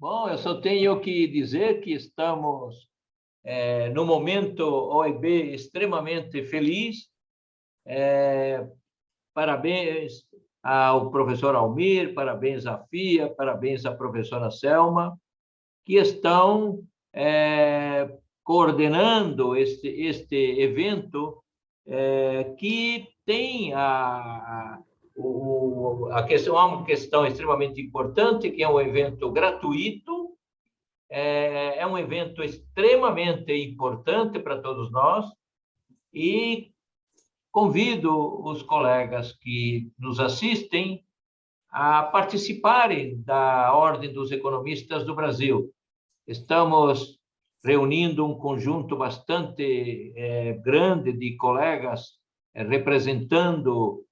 Bom, eu só tenho que dizer que estamos, no momento OEB, extremamente feliz. Parabéns ao professor Almir, parabéns à FIA, parabéns à professora Selma, que estão coordenando este evento, que tem uma questão extremamente importante, que é um evento gratuito, é um evento extremamente importante para todos nós, e convido os colegas que nos assistem a participarem da Ordem dos Economistas do Brasil. Estamos reunindo um conjunto bastante grande de colegas representando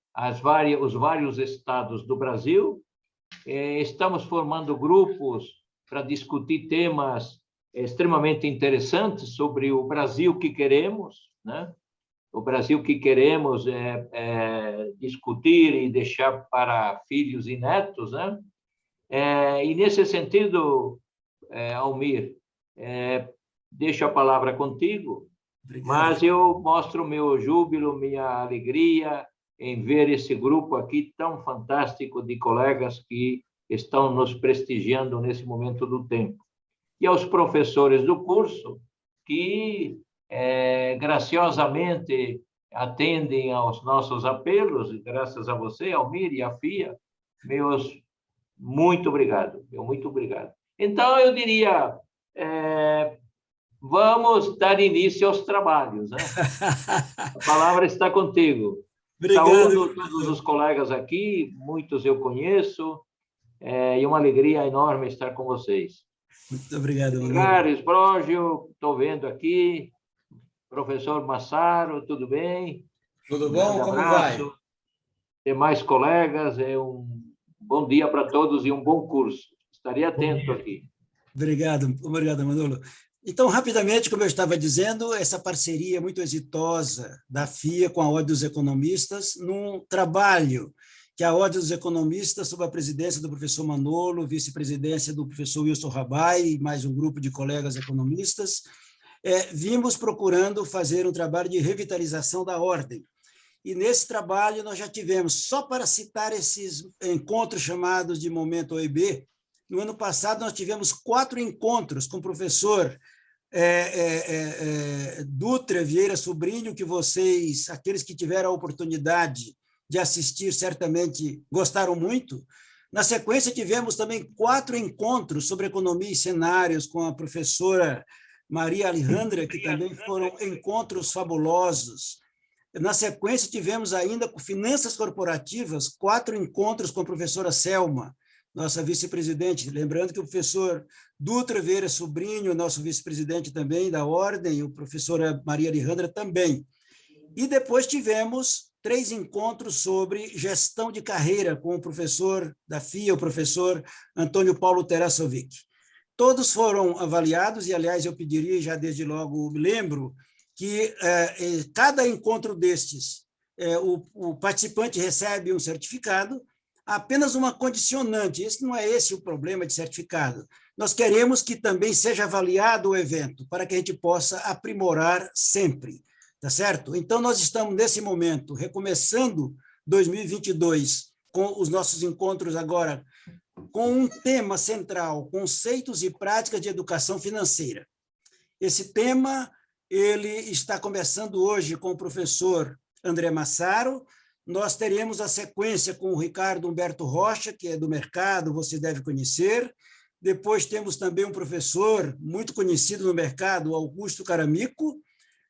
os vários estados do Brasil. Estamos formando grupos para discutir temas extremamente interessantes sobre o Brasil que queremos, né? O Brasil que queremos discutir e deixar para filhos e netos, né? E nesse sentido, Almir, deixo a palavra contigo. Obrigado. Mas eu mostro meu júbilo, minha alegria em ver esse grupo aqui tão fantástico de colegas que estão nos prestigiando nesse momento do tempo. E aos professores do curso que graciosamente atendem aos nossos apelos, graças a você, Almir, e a FIA, muito obrigado, muito obrigado. Então, eu diria, vamos dar início aos trabalhos, né? A palavra está contigo. Obrigado. Saúdo todos os colegas aqui, muitos eu conheço, e uma alegria enorme estar com vocês. Muito obrigado, Gares, Brogio, estou vendo aqui, professor Massaro, tudo bem? Tudo bom? Como vai? Demais colegas, um bom dia para todos e um bom curso. Estarei atento aqui. Obrigado, Manolo. Então, rapidamente, como eu estava dizendo, essa parceria muito exitosa da FIA com a Ordem dos Economistas, num trabalho que a Ordem dos Economistas, sob a presidência do professor Manolo, vice-presidência do professor Wilson Rabai e mais um grupo de colegas economistas, vimos procurando fazer um trabalho de revitalização da ordem. E nesse trabalho nós já tivemos, só para citar esses encontros chamados de Momento OEB, no ano passado nós tivemos 4 encontros com o professor Dutra Vieira Sobrinho, que vocês, aqueles que tiveram a oportunidade de assistir, certamente gostaram muito. Na sequência, tivemos também 4 encontros sobre economia e cenários com a professora Maria Alejandra, que também foram encontros fabulosos. Na sequência, tivemos ainda com finanças corporativas 4 encontros com a professora Selma, nossa vice-presidente. Lembrando que o professor Dutra Vieira Sobrinho, nosso vice-presidente também da Ordem, e a professora Maria Alejandra também. E depois tivemos 3 encontros sobre gestão de carreira com o professor da FIA, o professor Antônio Paulo Terasovic. Todos foram avaliados, e, aliás, eu pediria, já desde logo lembro, que cada encontro destes, o participante recebe um certificado, apenas uma condicionante. Não é esse o problema de certificado. Nós queremos que também seja avaliado o evento, para que a gente possa aprimorar sempre. Tá certo? Então, nós estamos, nesse momento, recomeçando 2022, com os nossos encontros agora, com um tema central, conceitos e práticas de educação financeira. Esse tema, ele está começando hoje com o professor André Massaro. Nós teremos a sequência com o Ricardo Humberto Rocha, que é do mercado, você deve conhecer. Depois temos também um professor muito conhecido no mercado, Augusto Caramico.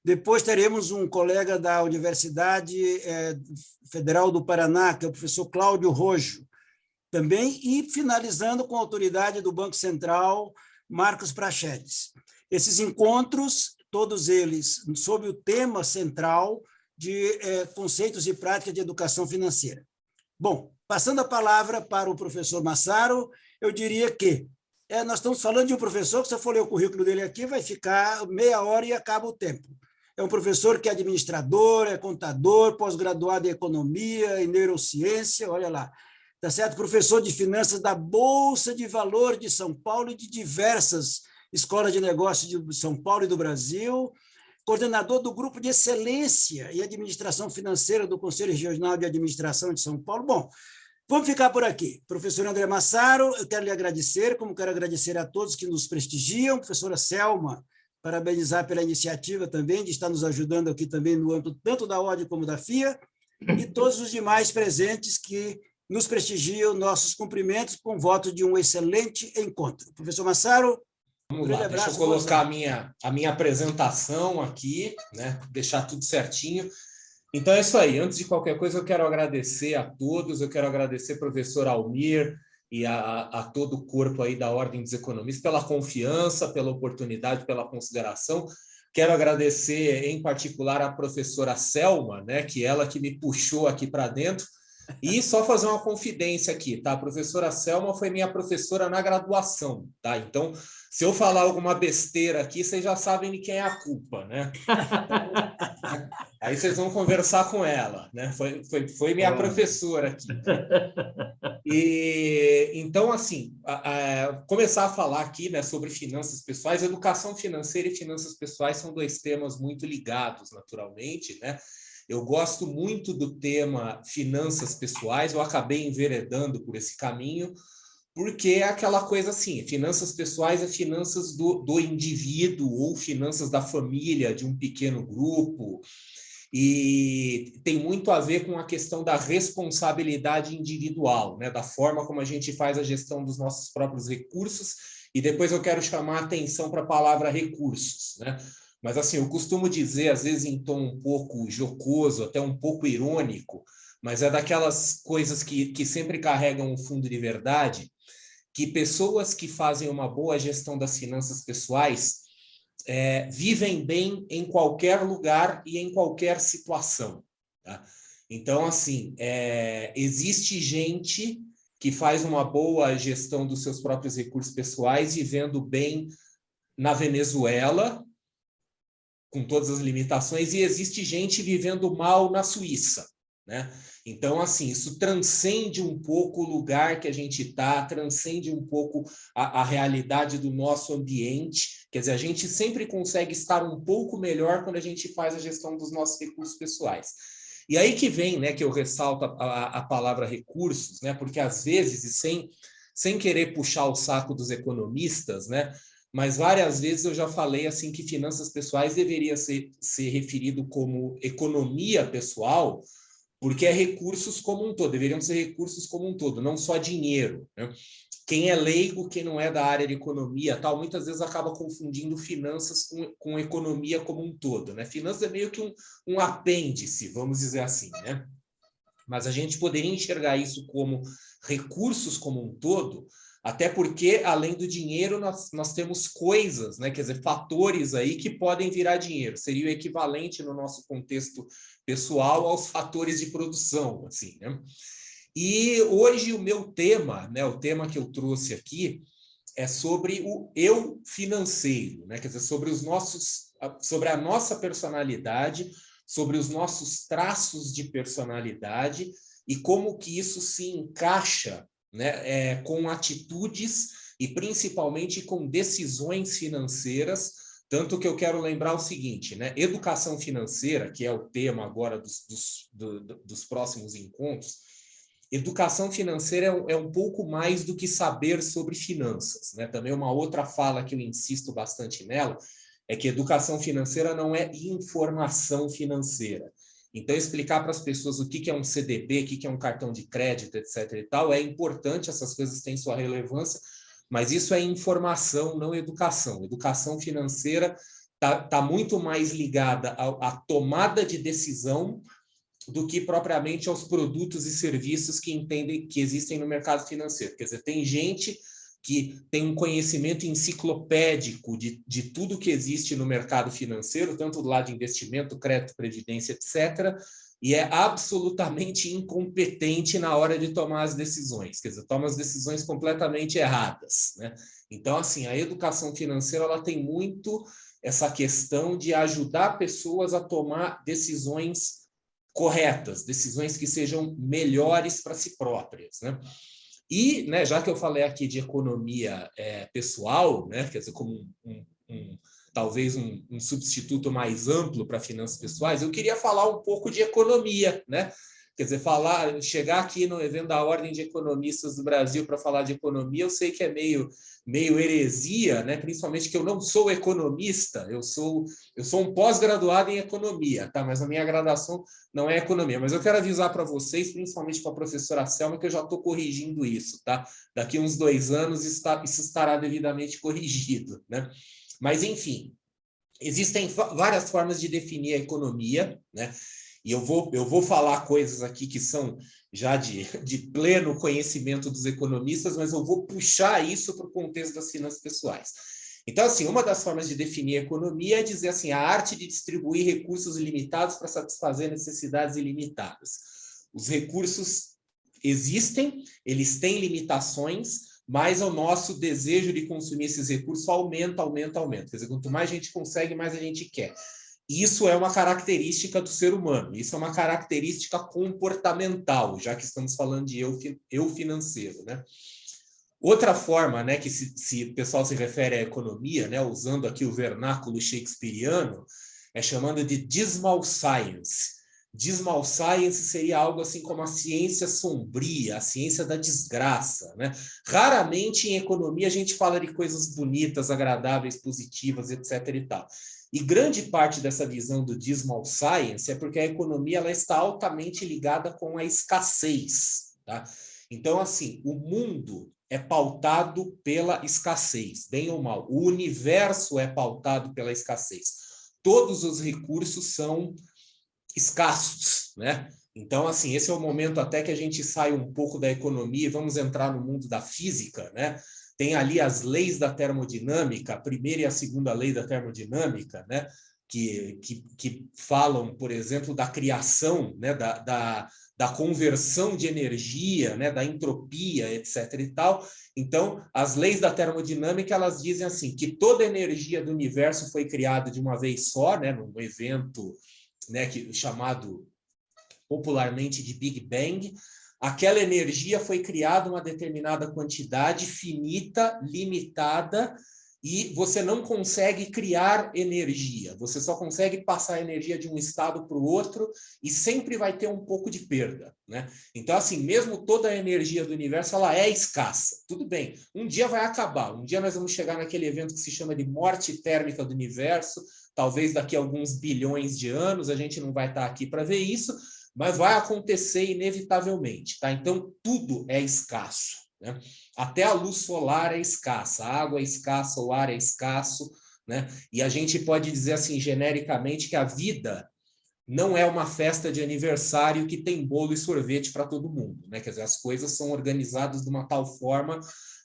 Depois teremos um colega da Universidade Federal do Paraná, que é o professor Cláudio Rojo, também, e finalizando com a autoridade do Banco Central, Marcos Praxedes. Esses encontros, todos eles sob o tema central de conceitos e práticas de educação financeira. Bom, passando a palavra para o professor Massaro, eu diria que nós estamos falando de um professor que, se eu for ler o currículo dele aqui, vai ficar meia hora e acaba o tempo. É um professor que é administrador, é contador, pós-graduado em economia e neurociência, olha lá. tá certo? Professor de finanças da Bolsa de Valores de São Paulo e de diversas escolas de negócios de São Paulo e do Brasil, coordenador do Grupo de Excelência e Administração Financeira do Conselho Regional de Administração de São Paulo. Bom, vamos ficar por aqui. Professor André Massaro, eu quero lhe agradecer, como quero agradecer a todos que nos prestigiam. Professora Selma, parabenizar pela iniciativa também de estar nos ajudando aqui também no âmbito tanto da ordem como da FIA, e todos os demais presentes que nos prestigiam, nossos cumprimentos com voto de um excelente encontro. Professor Massaro, vamos lá, deixa eu colocar a minha apresentação aqui, né? Deixar tudo certinho. Então é isso aí. Antes de qualquer coisa, eu quero agradecer a todos, eu quero agradecer ao professor Almir e a todo o corpo aí da Ordem dos Economistas pela confiança, pela oportunidade, pela consideração. Quero agradecer, em particular, à professora Selma, né, que ela que me puxou aqui para dentro. E só fazer uma confidência aqui, tá? A professora Selma foi minha professora na graduação, tá? Então, se eu falar alguma besteira aqui, vocês já sabem de quem é a culpa, né? Aí vocês vão conversar com ela, né? Foi minha professora aqui. E então, assim, começar a falar aqui, né, sobre finanças pessoais. Educação financeira e finanças pessoais são dois temas muito ligados, naturalmente, né? Eu gosto muito do tema finanças pessoais, eu acabei enveredando por esse caminho, porque é aquela coisa assim, finanças pessoais é finanças do indivíduo ou finanças da família, de um pequeno grupo, e tem muito a ver com a questão da responsabilidade individual, né? Da forma como a gente faz a gestão dos nossos próprios recursos, e depois eu quero chamar a atenção para a palavra recursos, né? Mas, assim, eu costumo dizer, às vezes em tom um pouco jocoso, até um pouco irônico, mas é daquelas coisas que sempre carregam um fundo de verdade, que pessoas que fazem uma boa gestão das finanças pessoais vivem bem em qualquer lugar e em qualquer situação, tá? Então, assim, existe gente que faz uma boa gestão dos seus próprios recursos pessoais vivendo bem na Venezuela, com todas as limitações, e existe gente vivendo mal na Suíça, né? Então, assim, isso transcende um pouco o lugar que a gente está, transcende um pouco a realidade do nosso ambiente. Quer dizer, a gente sempre consegue estar um pouco melhor quando a gente faz a gestão dos nossos recursos pessoais. E aí que vem, né, que eu ressalto a palavra recursos, né? Porque às vezes, e sem querer puxar o saco dos economistas, né? Mas várias vezes eu já falei assim que finanças pessoais deveria ser referido como economia pessoal, porque é recursos como um todo, deveriam ser recursos como um todo, não só dinheiro, né? Quem é leigo, quem não é da área de economia, tal, muitas vezes acaba confundindo finanças com economia como um todo, né? Finanças é meio que um apêndice, vamos dizer assim, né? Mas a gente poderia enxergar isso como recursos como um todo, até porque, além do dinheiro, nós temos coisas, né? Quer dizer, fatores aí que podem virar dinheiro. Seria o equivalente, no nosso contexto pessoal, aos fatores de produção, assim, né? E hoje o meu tema, né? O tema que eu trouxe aqui é sobre o eu financeiro, né? Quer dizer, sobre a nossa personalidade, sobre os nossos traços de personalidade e como que isso se encaixa, né, com atitudes e principalmente com decisões financeiras. Tanto que eu quero lembrar o seguinte, né? Educação financeira, que é o tema agora dos próximos encontros, educação financeira é um pouco mais do que saber sobre finanças, né? Também uma outra fala que eu insisto bastante nela é que educação financeira não é informação financeira. Então, explicar para as pessoas o que é um CDB, o que é um cartão de crédito, etc. e tal, é importante, essas coisas têm sua relevância, mas isso é informação, não educação. Educação financeira está muito mais ligada à tomada de decisão do que propriamente aos produtos e serviços que existem no mercado financeiro. Quer dizer, tem gente que tem um conhecimento enciclopédico de tudo que existe no mercado financeiro, tanto do lado de investimento, crédito, previdência, etc., e é absolutamente incompetente na hora de tomar as decisões, quer dizer, toma as decisões completamente erradas, né? Então, assim, a educação financeira ela tem muito essa questão de ajudar pessoas a tomar decisões corretas, decisões que sejam melhores para si próprias, né? E, né, já que eu falei aqui de economia pessoal, né, quer dizer, como talvez um substituto mais amplo para finanças pessoais, eu queria falar um pouco de economia, né? Quer dizer, chegar aqui no evento da Ordem de Economistas do Brasil para falar de economia, eu sei que é meio heresia, né? Principalmente que eu não sou economista, eu sou um pós-graduado em economia, tá? Mas a minha graduação não é economia. Mas eu quero avisar para vocês, principalmente para a professora Selma, que eu já estou corrigindo isso, tá? Daqui uns 2 anos isso estará devidamente corrigido, né? Mas, enfim, existem várias formas de definir a economia, né? E eu vou falar coisas aqui que são já de pleno conhecimento dos economistas, mas eu vou puxar isso para o contexto das finanças pessoais. Então, assim, uma das formas de definir a economia é dizer assim, a arte de distribuir recursos ilimitados para satisfazer necessidades ilimitadas. Os recursos existem, eles têm limitações, mas o nosso desejo de consumir esses recursos aumenta. Quer dizer, quanto mais a gente consegue, mais a gente quer. Isso é uma característica do ser humano, isso é uma característica comportamental, já que estamos falando de eu financeiro, né? Outra forma, né, que se o pessoal se refere à economia, né, usando aqui o vernáculo shakespeariano, é chamando de dismal science. Dismal science seria algo assim como a ciência sombria, a ciência da desgraça, né? Raramente em economia a gente fala de coisas bonitas, agradáveis, positivas, etc. e tal. E grande parte dessa visão do dismal science é porque a economia ela está altamente ligada com a escassez, tá? Então, assim, o mundo é pautado pela escassez, bem ou mal. O universo é pautado pela escassez. Todos os recursos são escassos, né? Então, assim, esse é o momento até que a gente sai um pouco da economia e vamos entrar no mundo da física, né? Tem ali as leis da termodinâmica, a primeira e a segunda lei da termodinâmica, né? Que falam, por exemplo, da criação, né? Da conversão de energia, né? Da entropia, etc. e tal. Então, as leis da termodinâmica, elas dizem assim, que toda a energia do universo foi criada de uma vez só, né? Num evento, né? Chamado popularmente de Big Bang. Aquela energia foi criada uma determinada quantidade finita, limitada, e você não consegue criar energia. Você só consegue passar energia de um estado para o outro e sempre vai ter um pouco de perda, né? Então, assim, mesmo toda a energia do universo, ela é escassa. Tudo bem, um dia vai acabar. Um dia nós vamos chegar naquele evento que se chama de morte térmica do universo. Talvez daqui a alguns bilhões de anos, a gente não vai estar aqui para ver isso, mas vai acontecer inevitavelmente, tá? Então, tudo é escasso, né? Até a luz solar é escassa, a água é escassa, o ar é escasso, né? E a gente pode dizer assim, genericamente, que a vida não é uma festa de aniversário que tem bolo e sorvete para todo mundo, né? Quer dizer, as coisas são organizadas de uma tal forma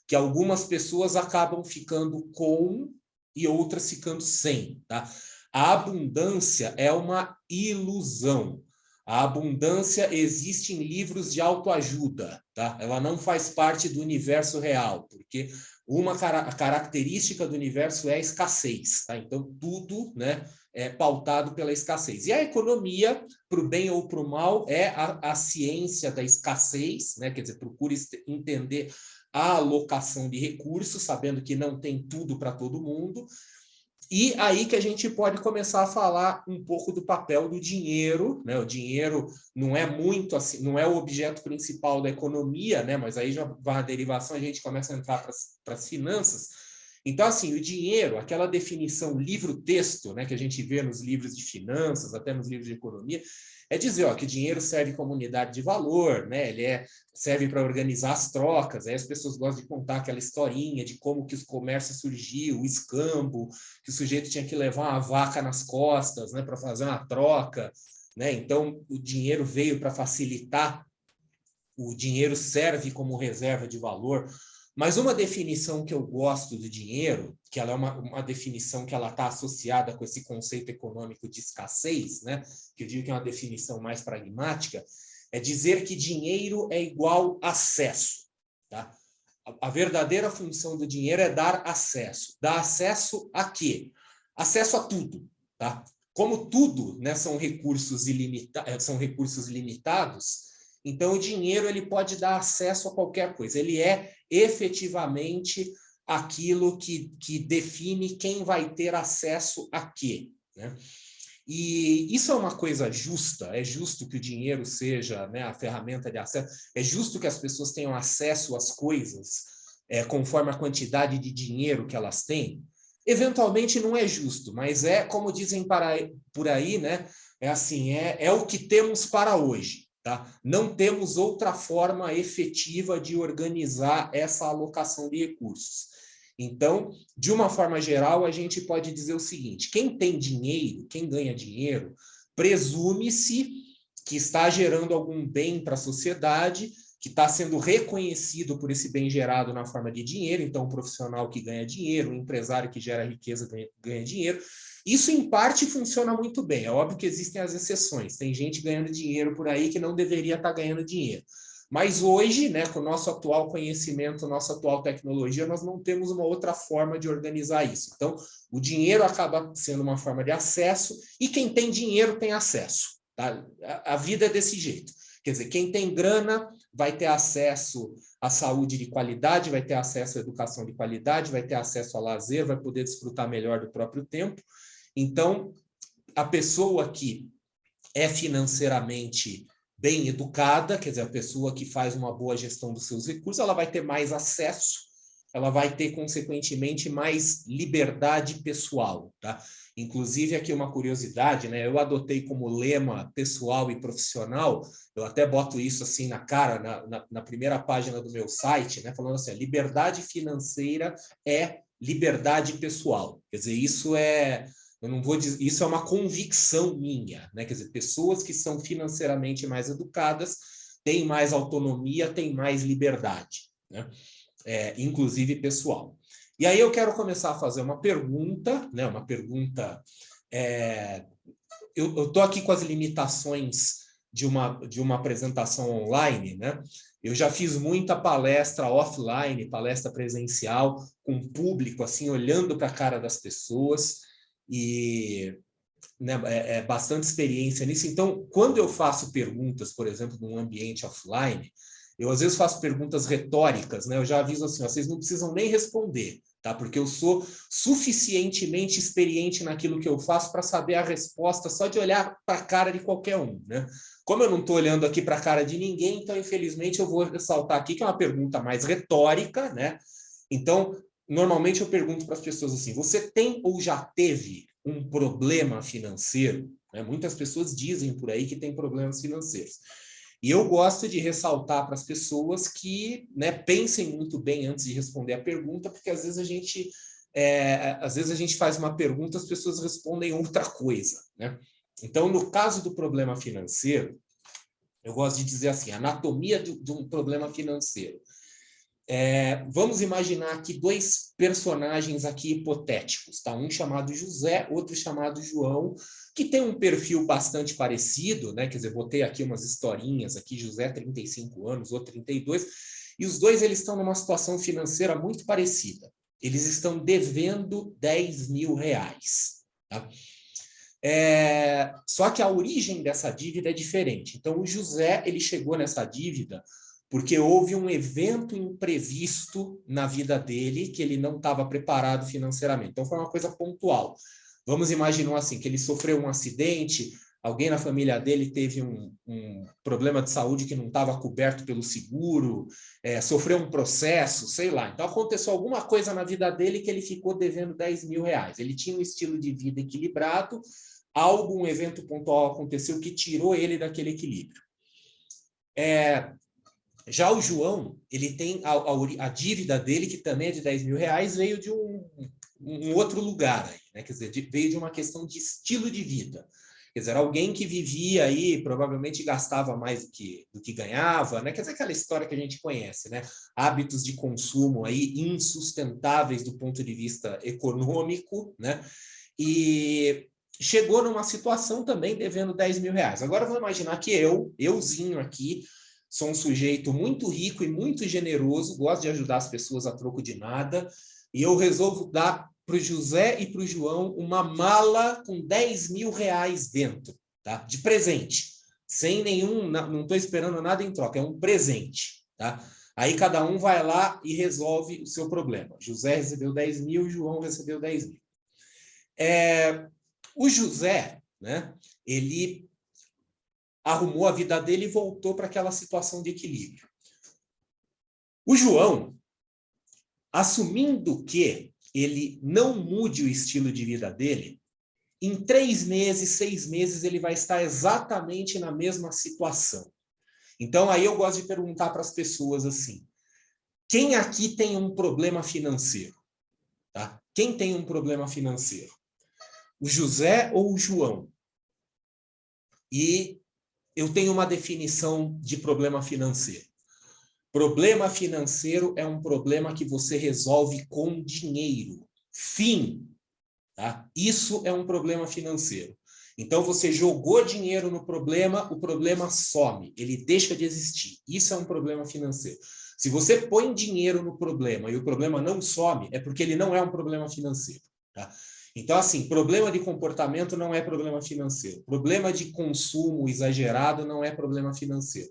que algumas pessoas acabam ficando com e outras ficando sem, tá? A abundância é uma ilusão. A abundância existe em livros de autoajuda, tá? Ela não faz parte do universo real, porque uma característica do universo é a escassez, tá? Então, tudo, né, é pautado pela escassez. E a economia, para o bem ou para o mal, é a ciência da escassez, né? Quer dizer, procura entender a alocação de recursos, sabendo que não tem tudo para todo mundo. E aí que a gente pode começar a falar um pouco do papel do dinheiro, né? O dinheiro não é muito assim, não é o objeto principal da economia, né? Mas aí já vai a derivação, a gente começa a entrar para as finanças. Então, assim, o dinheiro, aquela definição livro-texto, né, que a gente vê nos livros de finanças, até nos livros de economia, é dizer, ó, que o dinheiro serve como unidade de valor, né? Ele serve para organizar as trocas. Aí as pessoas gostam de contar aquela historinha de como que os comércios surgiu, o escambo, que o sujeito tinha que levar uma vaca nas costas, né, para fazer uma troca, né? Então, o dinheiro veio para facilitar, o dinheiro serve como reserva de valor. Mas uma definição que eu gosto do dinheiro, que ela é uma definição que ela está associada com esse conceito econômico de escassez, né? Que eu digo que é uma definição mais pragmática, é dizer que dinheiro é igual acesso, tá? A verdadeira função do dinheiro é dar acesso. Dar acesso a quê? Acesso a tudo, tá? como tudo, né, são recursos limitados, então o dinheiro ele pode dar acesso a qualquer coisa. Ele é efetivamente aquilo que define quem vai ter acesso a quê, né? E isso é uma coisa justa, é justo que o dinheiro seja, né, a ferramenta de acesso, é justo que as pessoas tenham acesso às coisas conforme a quantidade de dinheiro que elas têm. Eventualmente não é justo, mas é, como dizem por aí, né, é assim, é o que temos para hoje, tá? Não temos outra forma efetiva de organizar essa alocação de recursos. Então, de uma forma geral, a gente pode dizer o seguinte: quem tem dinheiro, quem ganha dinheiro, presume-se que está gerando algum bem para a sociedade, que está sendo reconhecido por esse bem gerado na forma de dinheiro. Então, o profissional que ganha dinheiro, o empresário que gera riqueza ganha dinheiro. Isso, em parte, funciona muito bem. É óbvio que existem as exceções. Tem gente ganhando dinheiro por aí que não deveria estar ganhando dinheiro. Mas hoje, né, com o nosso atual conhecimento, nossa atual tecnologia, nós não temos uma outra forma de organizar isso. Então, o dinheiro acaba sendo uma forma de acesso e quem tem dinheiro tem acesso. Tá? A vida é desse jeito. Quer dizer, quem tem grana vai ter acesso à saúde de qualidade, vai ter acesso à educação de qualidade, vai ter acesso a lazer, vai poder desfrutar melhor do próprio tempo. Então, a pessoa que é financeiramente bem educada, quer dizer, a pessoa que faz uma boa gestão dos seus recursos, ela vai ter mais acesso, ela vai ter, consequentemente, mais liberdade pessoal, tá? Inclusive, aqui uma curiosidade, né? Eu adotei como lema pessoal e profissional, eu até boto isso assim na cara, na primeira página do meu site, né? Falando assim, a liberdade financeira é liberdade pessoal. Quer dizer, isso é... Eu não vou dizer, isso é uma convicção minha, né? Quer dizer, pessoas que são financeiramente mais educadas têm mais autonomia, têm mais liberdade, né? Inclusive pessoal. E aí eu quero começar a fazer uma pergunta, né? Uma pergunta. Eu estou aqui com as limitações de uma apresentação online, né? Eu já fiz muita palestra offline, palestra presencial, com público, assim, olhando para a cara das pessoas. E né, bastante experiência nisso. Então, quando eu faço perguntas, por exemplo, num ambiente offline, eu às vezes faço perguntas retóricas, né? Eu já aviso assim, ó, vocês não precisam nem responder, tá? Porque eu sou suficientemente experiente naquilo que eu faço para saber a resposta só de olhar para a cara de qualquer um, né? Como eu não estou olhando aqui para a cara de ninguém, então, infelizmente, eu vou ressaltar aqui que é uma pergunta mais retórica, né? Então, normalmente eu pergunto para as pessoas assim, você tem ou já teve um problema financeiro? Né? Muitas pessoas dizem por aí que tem problemas financeiros. E eu gosto de ressaltar para as pessoas que, né, pensem muito bem antes de responder a pergunta, porque às vezes a gente faz uma pergunta, as pessoas respondem outra coisa, né? Então, no caso do problema financeiro, eu gosto de dizer assim, anatomia de um problema financeiro. Vamos imaginar aqui dois personagens aqui hipotéticos, tá? Um chamado José, outro chamado João, que tem um perfil bastante parecido, né? Quer dizer, botei aqui umas historinhas aqui, José 35 anos, outro 32, e os dois eles estão numa situação financeira muito parecida. Eles estão devendo 10 mil reais, tá? Só que a origem dessa dívida é diferente. Então, o José ele chegou nessa dívida porque houve um evento imprevisto na vida dele que ele não estava preparado financeiramente. Então, foi uma coisa pontual. Vamos imaginar assim, que ele sofreu um acidente, alguém na família dele teve um problema de saúde que não estava coberto pelo seguro, sofreu um processo, sei lá. Então, aconteceu alguma coisa na vida dele que ele ficou devendo 10 mil reais. Ele tinha um estilo de vida equilibrado, um evento pontual aconteceu que tirou ele daquele equilíbrio. Já o João, ele tem a dívida dele, que também é de 10 mil reais, veio de um outro lugar, aí, né? Quer dizer, veio de uma questão de estilo de vida. Quer dizer, alguém que vivia aí, provavelmente gastava mais do que ganhava, né? Quer dizer, aquela história que a gente conhece, né? Hábitos de consumo aí insustentáveis do ponto de vista econômico, né? E chegou numa situação também devendo 10 mil reais. Agora, vou imaginar que euzinho aqui, sou um sujeito muito rico e muito generoso, gosto de ajudar as pessoas a troco de nada, e eu resolvo dar para o José e para o João uma mala com 10 mil reais dentro, tá? De presente. Sem nenhum, não estou esperando nada em troca, é um presente, tá? Aí cada um vai lá e resolve o seu problema. José recebeu 10 mil, João recebeu 10 mil. O José, né, ele arrumou a vida dele e voltou para aquela situação de equilíbrio. O João, assumindo que ele não mude o estilo de vida dele, em 3 meses, 6 meses, ele vai estar exatamente na mesma situação. Então, aí eu gosto de perguntar para as pessoas assim, quem aqui tem um problema financeiro? Tá? Quem tem um problema financeiro? O José ou o João? E eu tenho uma definição de problema financeiro. Problema financeiro é um problema que você resolve com dinheiro. Fim. Tá? Isso é um problema financeiro. Então, você jogou dinheiro no problema, o problema some, ele deixa de existir. Isso é um problema financeiro. Se você põe dinheiro no problema e o problema não some, é porque ele não é um problema financeiro. Tá? Então, assim, problema de comportamento não é problema financeiro. Problema de consumo exagerado não é problema financeiro.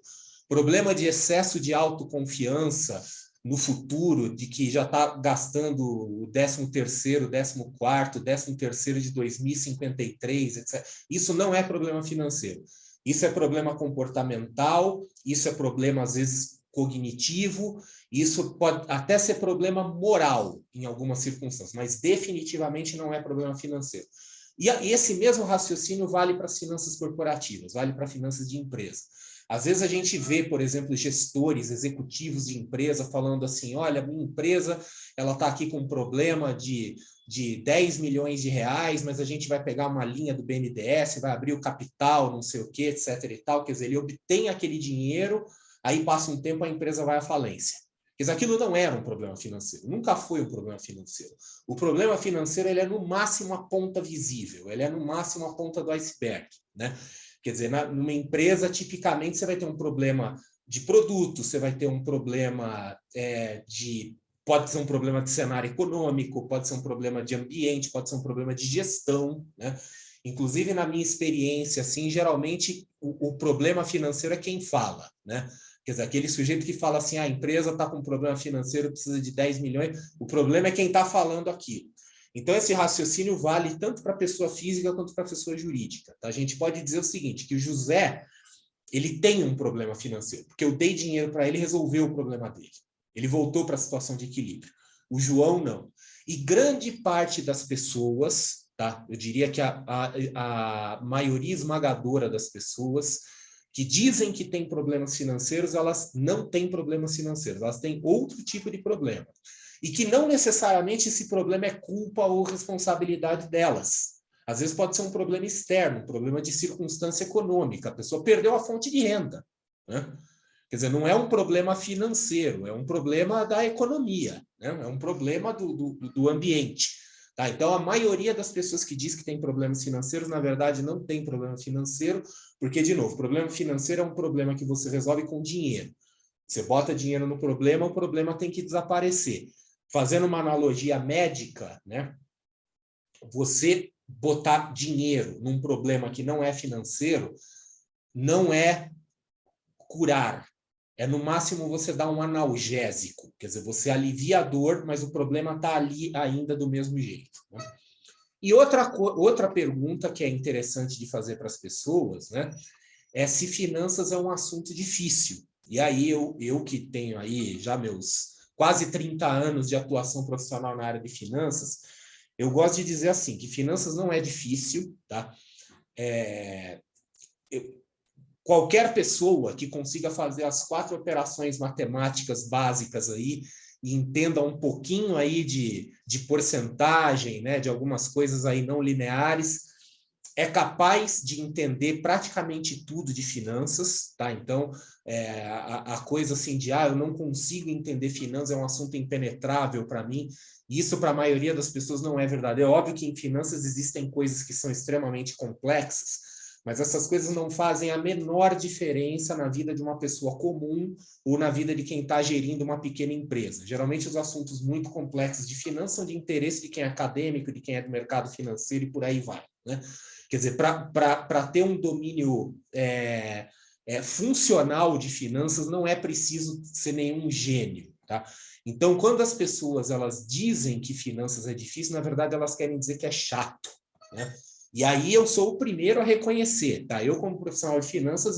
Problema de excesso de autoconfiança no futuro, de que já está gastando o 13º, 14º, 13º de 2053, etc. Isso não é problema financeiro. Isso é problema comportamental, isso é problema, às vezes, cognitivo, isso pode até ser problema moral em algumas circunstâncias, mas definitivamente não é problema financeiro. E esse mesmo raciocínio vale para as finanças corporativas, vale para finanças de empresa. Às vezes a gente vê, por exemplo, gestores, executivos de empresa falando assim, olha, minha empresa ela está aqui com um problema de 10 milhões de reais, mas a gente vai pegar uma linha do BNDES, vai abrir o capital, não sei o quê, etc. e tal. Quer dizer, ele obtém aquele dinheiro, aí passa um tempo, a empresa vai à falência. Quer dizer, aquilo não era um problema financeiro, nunca foi um problema financeiro. O problema financeiro ele é no máximo a ponta visível, ele é no máximo a ponta do iceberg, né? Quer dizer, numa empresa, tipicamente, você vai ter um problema de produto, você vai ter um problema pode ser um problema de cenário econômico, pode ser um problema de ambiente, pode ser um problema de gestão, né? Inclusive, na minha experiência, assim, geralmente, o problema financeiro é quem fala, né? Quer dizer, aquele sujeito que fala assim, a empresa está com um problema financeiro, precisa de 10 milhões, o problema é quem está falando aquilo. Então, esse raciocínio vale tanto para a pessoa física quanto para a pessoa jurídica. Tá? A gente pode dizer o seguinte, que o José, ele tem um problema financeiro, porque eu dei dinheiro para ele e resolveu o problema dele. Ele voltou para a situação de equilíbrio. O João, não. E grande parte das pessoas, tá? Eu diria que a maioria esmagadora das pessoas que dizem que têm problemas financeiros, elas não têm problemas financeiros, elas têm outro tipo de problema. E que não necessariamente esse problema é culpa ou responsabilidade delas. Às vezes pode ser um problema externo, um problema de circunstância econômica. A pessoa perdeu a fonte de renda, né? Quer dizer, não é um problema financeiro, é um problema da economia, né? É um problema do ambiente. Tá? Então, a maioria das pessoas que diz que tem problemas financeiros, na verdade, não tem problema financeiro, porque, de novo, problema financeiro é um problema que você resolve com dinheiro. Você bota dinheiro no problema, o problema tem que desaparecer. Fazendo uma analogia médica, né? Você botar dinheiro num problema que não é financeiro não é curar. É, no máximo, você dá um analgésico. Quer dizer, você alivia a dor, mas o problema está ali ainda do mesmo jeito, né? E outra pergunta que é interessante de fazer para as pessoas, né, é se finanças é um assunto difícil. E aí, eu que tenho aí já meus quase 30 anos de atuação profissional na área de finanças, eu gosto de dizer assim, que finanças não é difícil, tá? Qualquer pessoa que consiga fazer as 4 operações matemáticas básicas aí e entenda um pouquinho aí de porcentagem, né, de algumas coisas aí não lineares, é capaz de entender praticamente tudo de finanças, tá? Então, a coisa assim de, eu não consigo entender finanças, é um assunto impenetrável para mim. Isso, para a maioria das pessoas, não é verdade. É óbvio que em finanças existem coisas que são extremamente complexas, mas essas coisas não fazem a menor diferença na vida de uma pessoa comum ou na vida de quem está gerindo uma pequena empresa. Geralmente, os assuntos muito complexos de finanças são de interesse de quem é acadêmico, de quem é do mercado financeiro e por aí vai, né? Quer dizer, para ter um domínio funcional de finanças, não é preciso ser nenhum gênio, tá? Então, quando as pessoas elas dizem que finanças é difícil, na verdade, elas querem dizer que é chato, né? E aí eu sou o primeiro a reconhecer, tá? Eu, como profissional de finanças,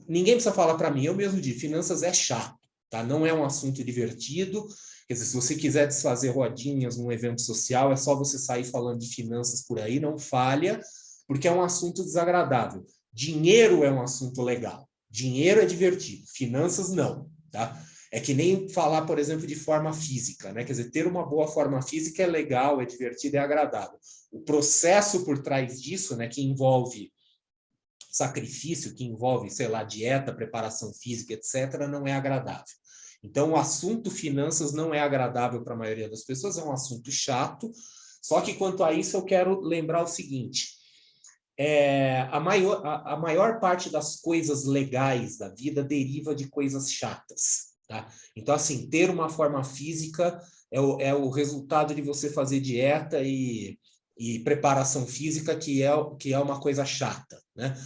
ninguém precisa falar para mim, eu mesmo digo, finanças é chato, tá? Não é um assunto divertido. Quer dizer, se você quiser desfazer rodinhas num evento social, é só você sair falando de finanças por aí, não falha, porque é um assunto desagradável. Dinheiro é um assunto legal, dinheiro é divertido, finanças não, tá? É que nem falar, por exemplo, de forma física, né? Quer dizer, ter uma boa forma física é legal, é divertido, é agradável. O processo por trás disso, né, que envolve sacrifício, que envolve, sei lá, dieta, preparação física, etc., não é agradável. Então, o assunto finanças não é agradável para a maioria das pessoas, é um assunto chato. Só que, quanto a isso, eu quero lembrar o seguinte: a maior parte das coisas legais da vida deriva de coisas chatas. Tá? Então, assim, ter uma forma física é o resultado de você fazer dieta e preparação física, que é uma coisa chata, né?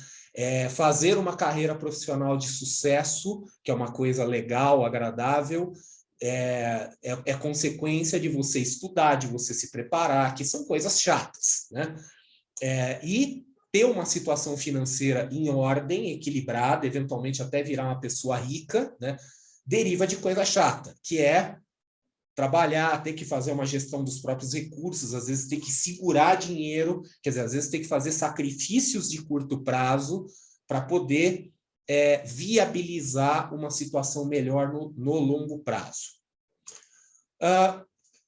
Fazer uma carreira profissional de sucesso, que é uma coisa legal, agradável, é consequência de você estudar, de você se preparar, que são coisas chatas, né? E ter uma situação financeira em ordem, equilibrada, eventualmente até virar uma pessoa rica, né? Deriva de coisa chata, que é trabalhar, ter que fazer uma gestão dos próprios recursos, às vezes ter que segurar dinheiro, quer dizer, às vezes ter que fazer sacrifícios de curto prazo para poder viabilizar uma situação melhor no longo prazo.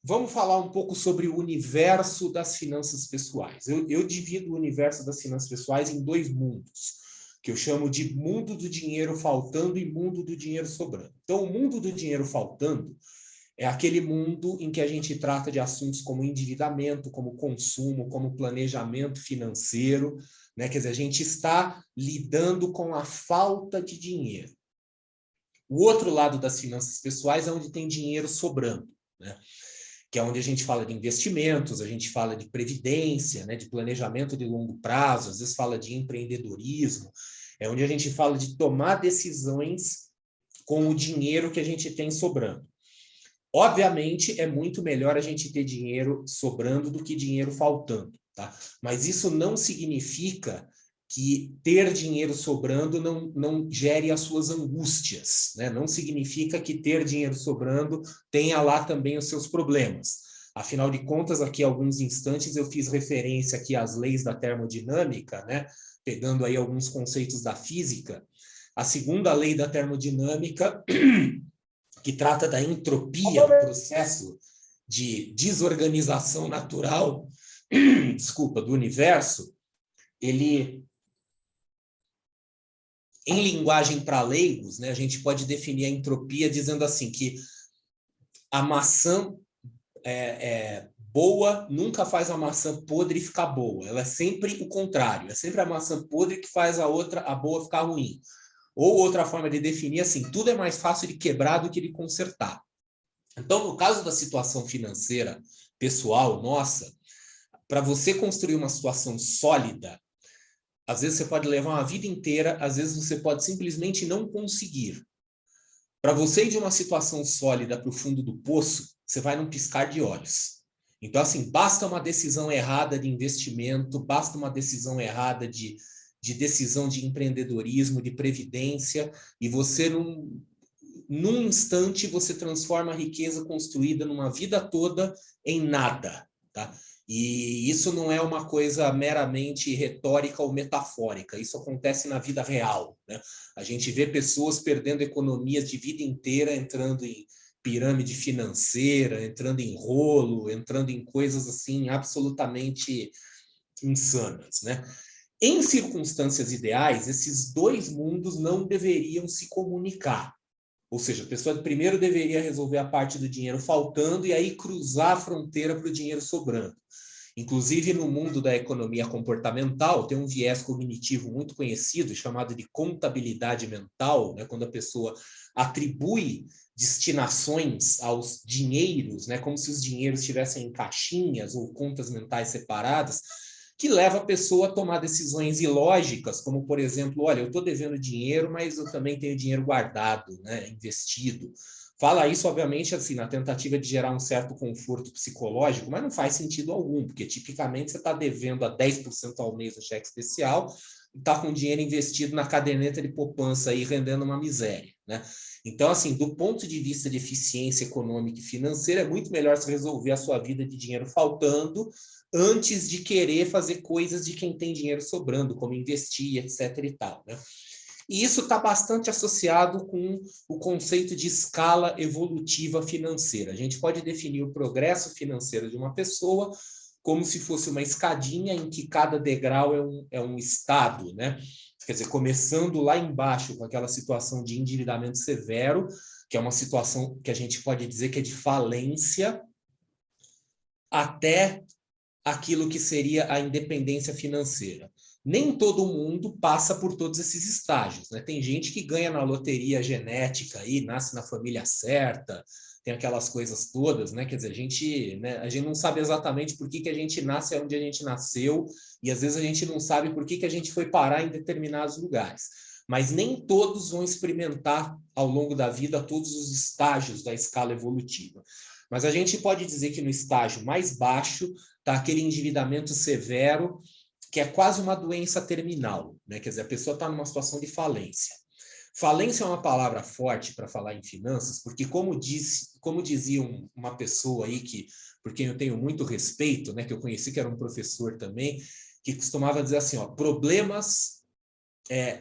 Vamos falar um pouco sobre o universo das finanças pessoais. Eu divido o universo das finanças pessoais em dois mundos, que eu chamo de mundo do dinheiro faltando e mundo do dinheiro sobrando. Então, o mundo do dinheiro faltando é aquele mundo em que a gente trata de assuntos como endividamento, como consumo, como planejamento financeiro, né? Quer dizer, a gente está lidando com a falta de dinheiro. O outro lado das finanças pessoais é onde tem dinheiro sobrando, né? Que é onde a gente fala de investimentos, a gente fala de previdência, né? De planejamento de longo prazo, às vezes fala de empreendedorismo, é onde a gente fala de tomar decisões com o dinheiro que a gente tem sobrando. Obviamente, é muito melhor a gente ter dinheiro sobrando do que dinheiro faltando, tá? Mas isso não significa que ter dinheiro sobrando não gere as suas angústias, né? Não significa que ter dinheiro sobrando tenha lá também os seus problemas. Afinal de contas, aqui há alguns instantes eu fiz referência aqui às leis da termodinâmica, né? Pegando aí alguns conceitos da física. A segunda lei da termodinâmica que trata da entropia, o processo de desorganização natural, do universo, ele, em linguagem para leigos, né, a gente pode definir a entropia dizendo assim, que a maçã boa nunca faz a maçã podre ficar boa, ela é sempre o contrário, é sempre a maçã podre que faz a boa ficar ruim. Ou outra forma de definir, assim, tudo é mais fácil de quebrar do que de consertar. Então, no caso da situação financeira pessoal nossa, para você construir uma situação sólida, às vezes você pode levar uma vida inteira, às vezes você pode simplesmente não conseguir. Para você ir de uma situação sólida para o fundo do poço, você vai num piscar de olhos. Então, assim, basta uma decisão errada de investimento, basta uma decisão errada de decisão de empreendedorismo, de previdência, e você, num instante, você transforma a riqueza construída numa vida toda em nada, tá? E isso não é uma coisa meramente retórica ou metafórica, isso acontece na vida real, né? A gente vê pessoas perdendo economias de vida inteira, entrando em pirâmide financeira, entrando em rolo, entrando em coisas assim absolutamente insanas, né? Em circunstâncias ideais, esses dois mundos não deveriam se comunicar. Ou seja, a pessoa primeiro deveria resolver a parte do dinheiro faltando e aí cruzar a fronteira para o dinheiro sobrando. Inclusive, no mundo da economia comportamental, tem um viés cognitivo muito conhecido, chamado de contabilidade mental, né? Quando a pessoa atribui destinações aos dinheiros, né? Como se os dinheiros estivessem em caixinhas ou contas mentais separadas, que leva a pessoa a tomar decisões ilógicas, como, por exemplo, olha, eu estou devendo dinheiro, mas eu também tenho dinheiro guardado, né? Investido. Fala isso, obviamente, assim, na tentativa de gerar um certo conforto psicológico, mas não faz sentido algum, porque tipicamente você está devendo a 10% ao mês no cheque especial e está com dinheiro investido na caderneta de poupança aí rendendo uma miséria, né? Então, assim, do ponto de vista de eficiência econômica e financeira, é muito melhor se resolver a sua vida de dinheiro faltando antes de querer fazer coisas de quem tem dinheiro sobrando, como investir, etc. e tal, né? E isso está bastante associado com o conceito de escala evolutiva financeira. A gente pode definir o progresso financeiro de uma pessoa como se fosse uma escadinha em que cada degrau é um estado, né? Quer dizer, começando lá embaixo com aquela situação de endividamento severo, que é uma situação que a gente pode dizer que é de falência, até aquilo que seria a independência financeira. Nem todo mundo passa por todos esses estágios, né? Tem gente que ganha na loteria genética aí, nasce na família certa, tem aquelas coisas todas, né? Quer dizer, a gente não sabe exatamente por que a gente nasce onde a gente nasceu, e às vezes a gente não sabe por que a gente foi parar em determinados lugares. Mas nem todos vão experimentar ao longo da vida todos os estágios da escala evolutiva. Mas a gente pode dizer que no estágio mais baixo está aquele endividamento severo, que é quase uma doença terminal, né? Quer dizer, a pessoa está numa situação de falência. Falência é uma palavra forte para falar em finanças, porque como dizia uma pessoa aí por quem eu tenho muito respeito, né, que eu conheci, que era um professor também, que costumava dizer assim, ó, problemas